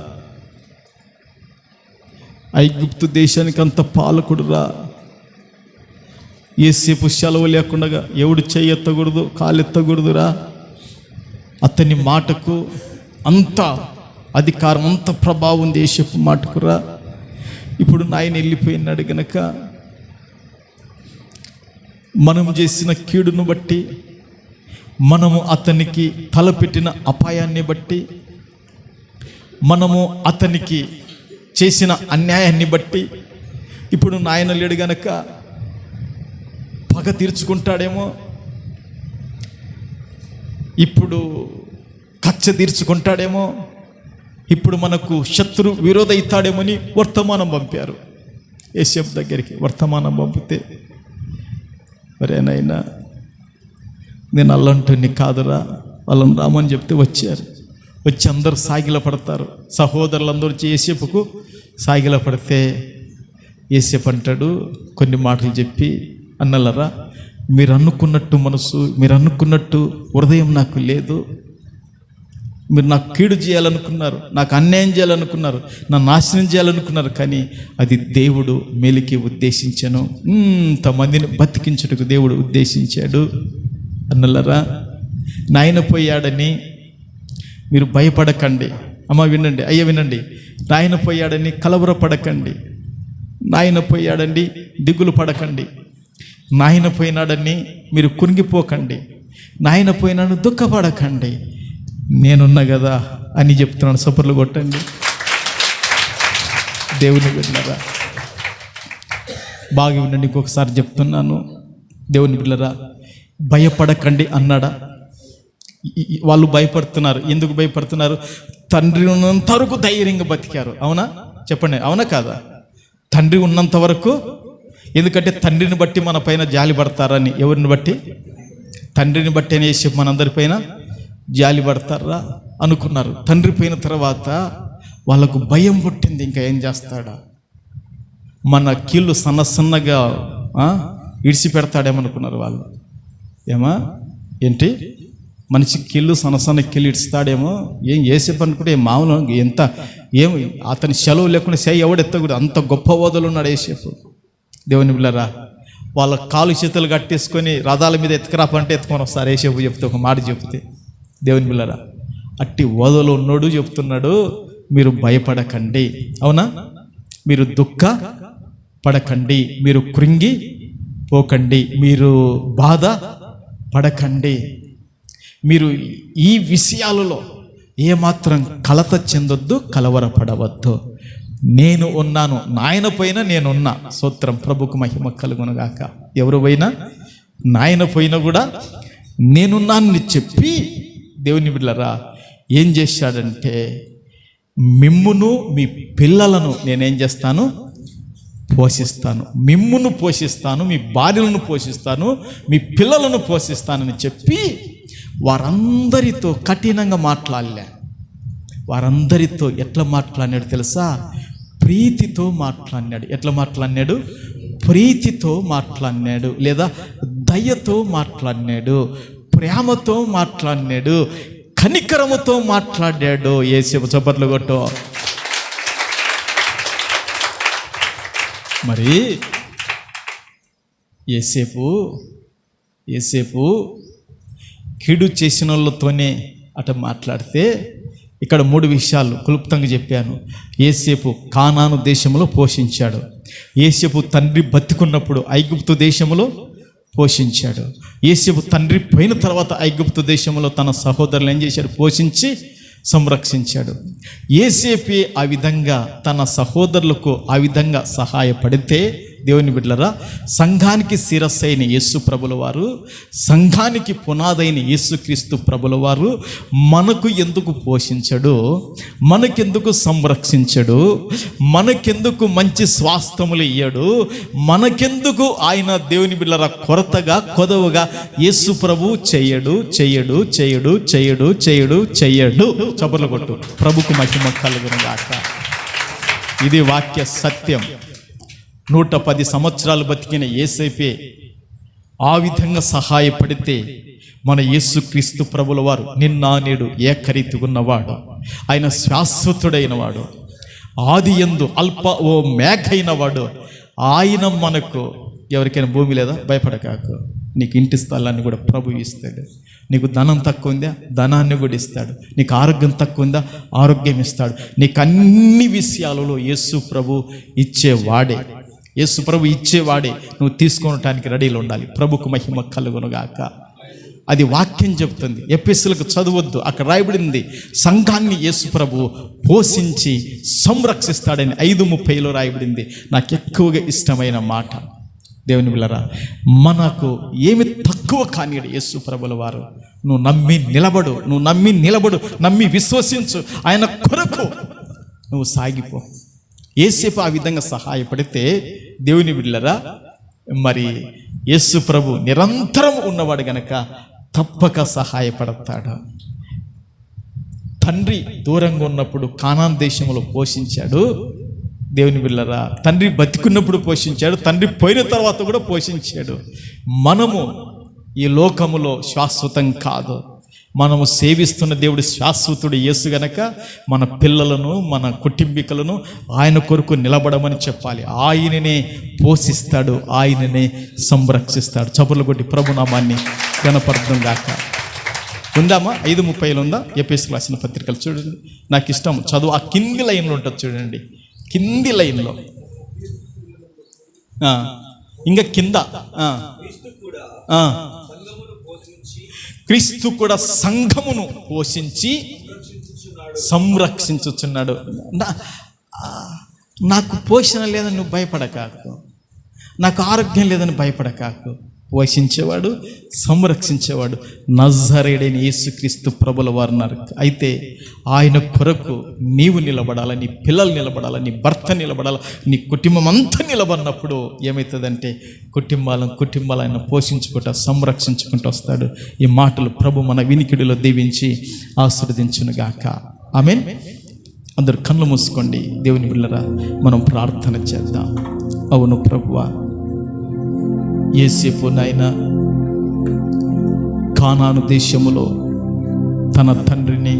S1: ఐగుప్తు దేశానికి అంత పాలకుడురా. యేసేపు సెలవు లేకుండా ఎవడు చెయ్యెత్తకూడదు, కాలెత్తకూడదురా. అతని మాటకు అంత అధికారం, అంత ప్రభావం యేసేపు మాటకురా. ఇప్పుడు నాయన వెళ్ళిపోయినాడు గనక మనం చేసిన కీడును బట్టి, మనము అతనికి తలపెట్టిన అపాయాన్ని బట్టి, మనము అతనికి చేసిన అన్యాయాన్ని బట్టి ఇప్పుడు నాయన లేడు గనక పగ తీర్చుకుంటాడేమో, ఇప్పుడు కక్ష తీర్చుకుంటాడేమో, ఇప్పుడు మనకు శత్రు విరోధ అవుతాడేమని వర్తమానం పంపారు యేసేపు దగ్గరికి. వర్తమానం పంపితే, మరేనైనా నేను అల్లంటుని కాదురా, వాళ్ళని రామని చెప్తే వచ్చారు. వచ్చి అందరూ సాగిల పడతారు. సహోదరులందరూ వచ్చి యేసేపుకు సాగిల పడితే యేసేపు అంటాడు కొన్ని మాటలు చెప్పి, అన్నలరా, మీరు అనుకున్నట్టు మనసు, మీరు అనుకున్నట్టు హృదయం నాకు లేదు. మీరు నాకు కీడు చేయాలనుకున్నారు, నాకు అన్యాయం చేయాలనుకున్నారు, నా నాశనం చేయాలనుకున్నారు. కానీ అది దేవుడు మేలుకి ఉద్దేశించను. ఇంతమందిని బతికించుటకు దేవుడు ఉద్దేశించాడు. అన్నలరా, నాయన పోయాడని మీరు భయపడకండి. అమ్మ వినండి, అయ్య వినండి. నాయన పోయాడని కలవరపడకండి. నాయన పోయాడండి దిగులు పడకండి. నాయన పోయినాడని మీరు కునిగిపోకండి. నాయన పోయినాడు దుఃఖపడకండి. నేనున్నా కదా అని చెప్తున్నాను. సపర్లు కొట్టండి. దేవుని బిడ్డలారా బాగా వినండి, ఇంకొకసారి చెప్తున్నాను. దేవుని బిడ్డలారా, భయపడకండి అన్నాడా? వాళ్ళు భయపడుతున్నారు. ఎందుకు భయపడుతున్నారు? తండ్రి ఉన్నంత వరకు ధైర్యంగా బతికారు. అవునా? చెప్పండి, అవునా కాదా? తండ్రి ఉన్నంత వరకు. ఎందుకంటే తండ్రిని బట్టి మన పైన జాలి పడతారని. ఎవరిని బట్టి? తండ్రిని బట్టి అనేసి మనందరిపైన జాలి పడతారా అనుకున్నారు. తండ్రి పోయిన తర్వాత వాళ్ళకు భయం పుట్టింది. ఇంకా ఏం చేస్తాడా, మన కీళ్ళు సన్నగా ఇడిచి పెడతాడేమనుకున్నారు వాళ్ళు. ఏంటి మనిషి కీళ్ళు సన్న కీళ్ళు ఇడుస్తాడేమో, ఏం యేసేపు అనుకుంటే మామూలు ఎంత అతని సెలవు లేకుండా ఎవడెత్తకూడదు, అంత గొప్ప ఓదలు ఉన్నాడు యేసేపు. దేవుని బిడ్డలారా, వాళ్ళ కాలు చేతులు కట్టేసుకొని రథాల మీద ఎత్తుకురాపంటే ఎత్తుకొని వస్తారు యేసేపు చెప్తే, ఒక మాట చెప్తే. దేవుని బిడ్డలారా, అట్టి ఓదలో ఉన్నోడు చెప్తున్నాడు, మీరు భయపడకండి. అవునా? మీరు దుఃఖ పడకండి, మీరు కృంగి పోకండి, మీరు బాధ పడకండి, మీరు ఈ విషయాలలో ఏమాత్రం కలత చెందొద్దు, కలవరపడవద్దు. నేను ఉన్నాను, నాయన పోయినా నేనున్నా. స్తోత్రం, ప్రభుకు మహిమ కలుగునుగాక. ఎవరు పోయినా, నాయన పోయినా కూడా నేనున్నానని చెప్పి, దేవుని బిడ్డలారా, ఏం చేశాడంటే, మిమ్మును మీ పిల్లలను నేనేం చేస్తాను, పోషిస్తాను. మిమ్మును పోషిస్తాను, మీ భార్యలను పోషిస్తాను, మీ పిల్లలను పోషిస్తానని చెప్పి వారందరితో కఠినంగా మాట్లాడలే. వారందరితో ఎట్లా మాట్లాడినాడు తెలుసా? ప్రీతితో మాట్లాడినాడు. ఎట్లా మాట్లాడినాడు? ప్రీతితో మాట్లాడినాడు, లేదా దయతో మాట్లాడినాడు, ప్రేమతో మాట్లాడినాడు, కనికరముతో మాట్లాడాడు. యేసేపు చప్పట్లు కొట్టు. మరి యేసేపు కీడు చేసిన వాళ్ళతోనే అట మాట్లాడితే, ఇక్కడ 3 విషయాలు క్లుప్తంగా చెప్పాను. యేసేపు కానాను దేశంలో పోషించాడు. యేసేపు తండ్రి బతికున్నప్పుడు ఐగుప్తు దేశంలో పోషించాడు. యేసేపు తండ్రి పోయిన తర్వాత ఐగుప్తు దేశంలో తన సహోదరులు ఏం చేశాడు? పోషించి సంరక్షించాడు. యేసేపే ఆ విధంగా తన సహోదరులకు ఆ విధంగా సహాయపడితే, దేవుని బిడ్డలారా, సంఘానికి శిరస్సైన యేసు ప్రభుల వారు, సంఘానికి పునాదైన యేసుక్రీస్తు ప్రభుల వారు మనకు ఎందుకు పోషించడు, మనకెందుకు సంరక్షించడు, మనకెందుకు మంచి స్వాస్థ్యములు ఇయ్యడు, మనకెందుకు ఆయన దేవుని బిడ్డలారా కొరతగా కొదవగా యేసు ప్రభు చెయ్యడు చెయ్యడు చెయ్యడు చెయ్యడు చెయ్యడు చెయ్యడు. చప్పట్లు కొట్టు. ప్రభుకు మహిమ కలుగును గాక. ఇది వాక్య సత్యం. 110 సంవత్సరాలు బతికిన యేసేపే ఆ విధంగా సహాయపడితే, మన యేసుక్రీస్తు ప్రభుల వారు నిన్న నేడు ఏకరీతిగున్నవాడు, ఆయన శాశ్వతుడైన వాడు, ఆది యందు అల్ప ఓ మేఘైన వాడు. ఆయన మనకు, ఎవరికైనా భూమి లేదా? భయపడకాకు. నీకు ఇంటి స్థలాన్ని కూడా ప్రభు ఇస్తాడు. నీకు ధనం తక్కువ ఉందా? ధనాన్ని కూడా ఇస్తాడు. నీకు ఆరోగ్యం తక్కువ ఉందా? ఆరోగ్యం ఇస్తాడు. నీకు అన్ని విషయాలలో యేసు ప్రభు ఇచ్చేవాడే. యేసు ప్రభు ఇచ్చేవాడే. నువ్వు తీసుకోవటానికి రెడీలో ఉండాలి. ప్రభుకు మహిమ కలుగునుగాక. అది వాక్యం చెప్తుంది. ఎఫెసీయులకు చదవద్దు, అక్కడ రాయబడింది సంఘాన్ని యేసు ప్రభు పోషించి సంరక్షిస్తాడని 5:30లో రాయబడింది. నాకు ఎక్కువగా ఇష్టమైన మాట. దేవుని బిడ్డలారా, మనకు ఏమి తక్కువ కానియడు యేసు ప్రభుల వారు. నువ్వు నమ్మి నిలబడు, నమ్మి విశ్వసించు, ఆయన కొరకు నువ్వు సాగిపో. యేసేపు ఆ విధంగా సహాయపడితే, దేవుని బిడ్డలారా, మరి యేసు ప్రభు నిరంతరం ఉన్నవాడు గనక తప్పక సహాయపడతాడు. తండ్రి దూరంగా ఉన్నప్పుడు కానాన్ దేశంలో పోషించాడు. దేవుని బిడ్డలారా, తండ్రి బతికున్నప్పుడు పోషించాడు, తండ్రి పోయిన తర్వాత కూడా పోషించాడు. మనము ఈ లోకములో శాశ్వతం కాదు. మనము సేవిస్తున్న దేవుడు శాశ్వతుడు యేసు గనక మన పిల్లలను, మన కుటుంబీకులను ఆయన కొరకు నిలబడమని చెప్పాలి. ఆయననే పోషిస్తాడు, ఆయననే సంరక్షిస్తాడు. చప్పట్లు కొట్టి ప్రభునామాన్ని ఘనపరచడం గాక. ఉందామా? 5:30 ఉందా? ఎఫెసీయులకు రాసిన పత్రికలు చూడండి. నాకు ఇష్టం చదువు. ఆ కింది లైన్లో ఉంటుంది చూడండి, కింది లైన్లో. ఇంకా కింద క్రీస్తు కూడా సంఘమును పోషించి సంరక్షించుచున్నాడు. నాకు పోషణ లేదని నువ్వు భయపడకాకు, నాకు ఆరోగ్యం లేదని భయపడకాకు. పోషించేవాడు, సంరక్షించేవాడు నజరేయుడైన యేసుక్రీస్తు ప్రభుల వారు ఉన్నారు. అయితే ఆయన కొరకు నీవు నిలబడాలి, నీ పిల్లలు నిలబడాలి, నీ భర్త నిలబడాలి, నీ కుటుంబం అంతా నిలబడినప్పుడు ఏమవుతుందంటే కుటుంబాలను పోషించుకుంటా, సంరక్షించుకుంటూ వస్తాడు. ఈ మాటలు ప్రభు మన వినికిడిలో దీవించి ఆశీర్వదించునుగాక. ఆమేన్. అందరూ కళ్ళు మూసుకోండి. దేవుని బిడ్డలారా, మనం ప్రార్థన చేద్దాం. అవును ప్రభువా, యేసేపు నాయన కానాను దేశములో తన తండ్రిని,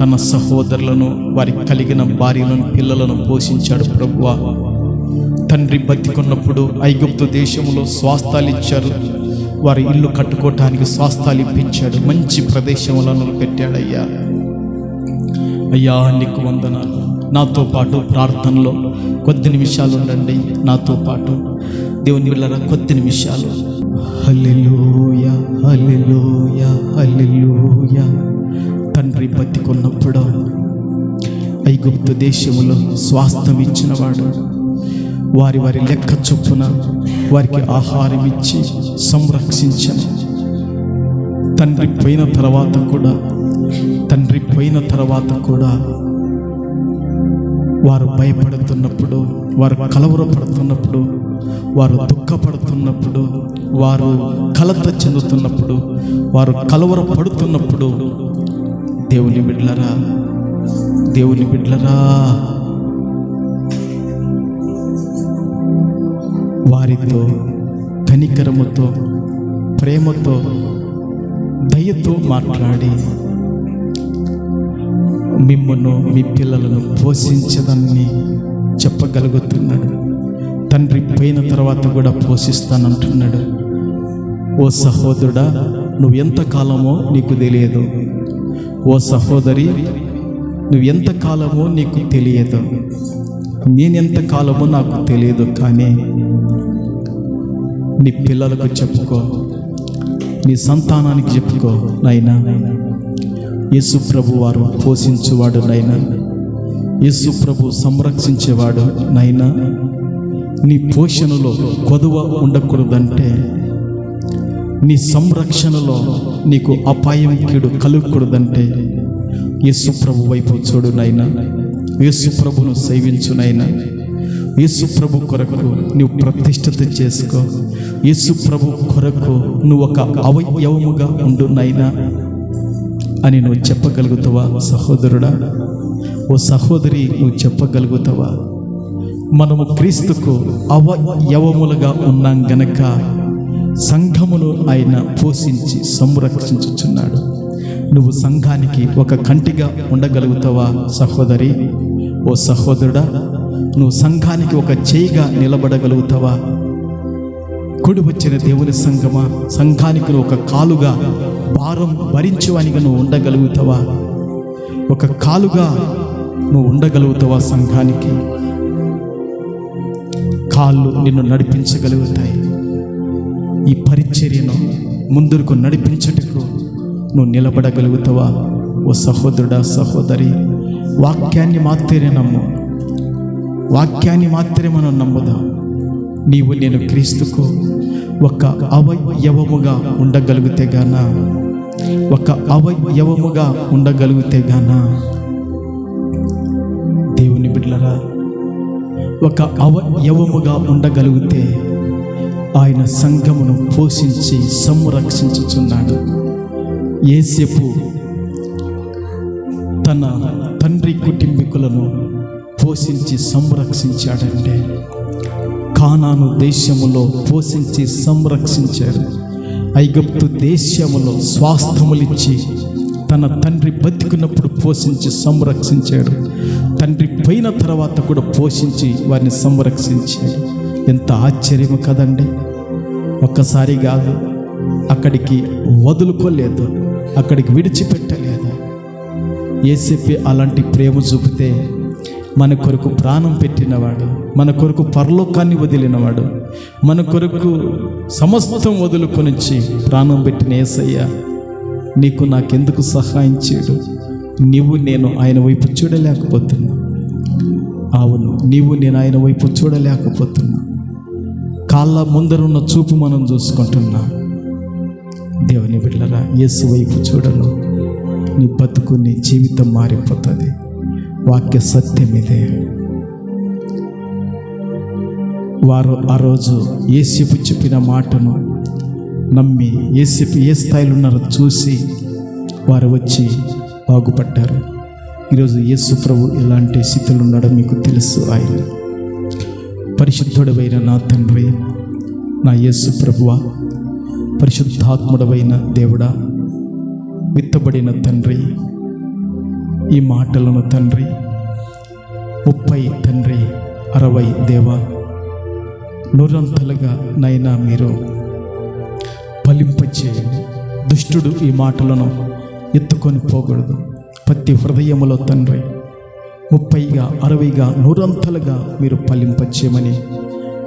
S1: తన సహోదరులను, వారికి కలిగిన భార్యలను, పిల్లలను పోషించాడు. ప్రభువా, తండ్రి బతికున్నప్పుడు ఐగుప్తు దేశంలో స్వాస్థాలు ఇచ్చారు. వారి ఇల్లు కట్టుకోవటానికి స్వాస్థాలు ఇప్పించాడు. మంచి ప్రదేశములను పెట్టాడయ్యా. అయ్యా, నీకు వందనాలు. నాతో పాటు ప్రార్థనలో కొద్ది నిమిషాలు ఉండండి. నాతో పాటు దేవుని బిడ్డలారా, కొద్ది నిమిషాలు. హల్లెలూయా, హల్లెలూయా, హల్లెలూయా. తండ్రి బతికున్నప్పుడు ఐగుప్తు దేశములో స్వాస్థ్యం ఇచ్చినవాడు. వారి లెక్క చొప్పున వారికి ఆహారం ఇచ్చి సంరక్షించాను. తండ్రి పోయిన తర్వాత కూడా వారు భయపడుతున్నప్పుడు, వారు కలవరపడుతున్నప్పుడు, వారు దుఃఖపడుతున్నప్పుడు, వారు కలత చెందుతున్నప్పుడు, వారు కలవరపడుతున్నప్పుడు దేవుని బిడ్డలారా వారితో కనికరముతో, ప్రేమతో, దయతో మాట్లాడి మిమ్మల్ని, మీ పిల్లలను పోషించదని చెప్పగలుగుతున్నాడు. తండ్రి పోయిన తర్వాత కూడా పోషిస్తానంటున్నాడు. ఓ సహోదరుడా, నువ్వు ఎంతకాలమో నీకు తెలియదు. ఓ సహోదరి, నువ్వు ఎంతకాలమో నీకు తెలియదు. నేనెంతకాలమో నాకు తెలియదు. కానీ నీ పిల్లలకు చెప్పుకో, నీ సంతానానికి చెప్పుకో, నాయనా యేసు ప్రభు వారు పోషించేవాడు, నాయనా యేసు ప్రభు సంరక్షించేవాడు. నాయనా నీ పోషణలో కొదువ ఉండకూడదంటే, నీ సంరక్షణలో నీకు అపాయం కీడు కలగకూడదంటే యేసు ప్రభు వైపు చూడు నాయనా. యేసు ప్రభును సేవించు నాయనా. యేసు ప్రభు కొరకు నువ్వు ప్రతిష్ఠిత చేసుకో. యేసు ప్రభు కొరకు నువ్వు ఒక అవయవముగా ఉండు నాయనా అని నువ్వు చెప్పగలుగుతావా సహోదరుడా? ఓ సహోదరి, నువ్వు చెప్పగలుగుతావా? మనము క్రీస్తుకు అవయవములుగా ఉన్నాం గనక సంఘమును ఆయన పోషించి సంరక్షించుచున్నాడు. నువ్వు సంఘానికి ఒక కంటిగా ఉండగలుగుతావా సహోదరి? ఓ సహోదరుడా, నువ్వు సంఘానికి ఒక చేయిగా నిలబడగలుగుతావా? కూడి వచ్చిన దేవుని సంఘమా, సంఘానికి ఒక కాలుగా భారం భరించువానిగా నువ్వు ఉండగలుగుతావా? ఒక కాలుగా నువ్వు ఉండగలుగుతావా? సంఘానికి కాళ్ళు నిన్ను నడిపించగలుగుతాయి. ఈ పరిచర్యను ముందుకు నడిపించుటకు నువ్వు నిలబడగలుగుతావా? ఓ సహోదరుడా, సహోదరి, వాక్యాన్ని మాత్రమే నమ్ము. వాక్యాన్ని మాత్రమే మనం నమ్ముదాం. నీవు నేను క్రీస్తుకు ఒక అవయవముగా ఉండగలిగితే గాన, ఒక అవయవముగా ఉండగలిగితే గాన, దేవుని బిడ్డలారా, ఒక అవయవముగా ఉండగలిగితే ఆయన సంఘమును పోషించి సంరక్షించుచున్నాడు. యేసేపు తన తండ్రి కుటుంబీకులను పోషించి సంరక్షించాడంటే, కానాను దేశములో పోషించి సంరక్షించాడు. ఐగుప్తు దేశములో స్వాస్థ్యములిచ్చి తన తండ్రి బతికినప్పుడు పోషించి సంరక్షించాడు. తండ్రి పోయిన తర్వాత కూడా పోషించి వారిని సంరక్షించాడు. ఎంత ఆశ్చర్యము కదండి! ఒక్కసారి కాదు, అక్కడికి వదులుకోలేదు, అక్కడికి విడిచిపెట్టలేదు. యేసేపు అలాంటి ప్రేమ చూపితే మన కొరకు ప్రాణం పెట్టినవాడు, మన కొరకు పరలోకాన్ని వదిలినవాడు, మన కొరకు సమస్తం వదులుకొనిచ్చి ప్రాణం పెట్టిన యేసయ్య నీకు నాకెందుకు సహాయం చేయడు? నీవు నేను ఆయన వైపు చూడలేకపోతున్నా. అవును, నీవు నేను ఆయన వైపు చూడలేకపోతున్నా. కాళ్ళ ముందరున్న చూపు మనం చూసుకుంటున్నా. దేవుని బిడ్డలారా, యేసు వైపు చూడను, నీ బతుకు, నీ జీవితం మారిపోతుంది. వాక్య సత్యం ఇదే. వారు ఆ రోజు యేసేపు చెప్పిన మాటను నమ్మి, యేసేపు ఏ స్థాయిలో ఉన్నారో చూసి వారు వచ్చి బాగుపడ్డారు. ఈరోజు యేసు ప్రభు ఎలాంటి స్థితిలో ఉన్నాడో మీకు తెలుసు. ఆయన పరిశుద్ధుడవైన నా తండ్రి, నా యేసు ప్రభువా, పరిశుద్ధాత్ముడవైన దేవుడా, విత్తబడిన తండ్రి, ఈ మాటలను తండ్రి 30 తండ్రి 60 దేవా, నూరంతలుగా నైనా మీరు ఫలింపచేయండి. దుష్టుడు ఈ మాటలను ఎత్తుకొని పోకూడదు. ప్రతి హృదయములో తండ్రి 30గా 60గా 100 మీరు ఫలింపచేయమని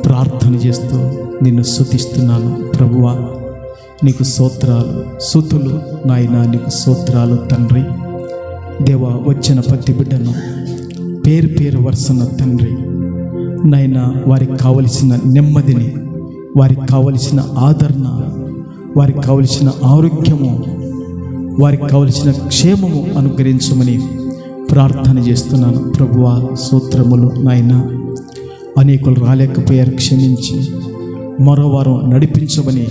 S1: ప్రార్థన చేస్తూ నిన్ను స్తుతిస్తున్నాను. ప్రభువా, నీకు స్తోత్రాలు, స్తుతులు నాయనా, నీకు స్తోత్రాలు తండ్రి. దేవా, వచ్చిన ప్రతి బిడ్డను పేరు పేరు వరుసన తండ్రి నాయనా, వారికి కావలసిన నెమ్మదిని, వారికి కావలసిన ఆదరణ, వారికి కావలసిన ఆరోగ్యము వారికి కావలసిన క్షేమము అనుగ్రహించమని ప్రార్థన చేస్తున్నాను. ప్రభువా స్తోత్రములు నాయన. అనేకులు రాలేకపోయారు, క్షమించి మరో వారం నడిపించమని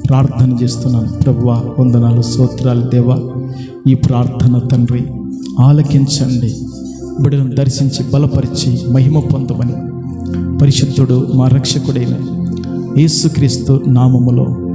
S1: ప్రార్థన చేస్తున్నాను. ప్రభువా వందనాలు, స్తోత్రాలు దేవా. ఈ ప్రార్థన తండ్రి ఆలకించండి. బిడ్డలను దర్శించి బలపరిచి మహిమ పొందమని పరిశుద్ధుడు మా రక్షకుడైన యేసుక్రీస్తు నామములో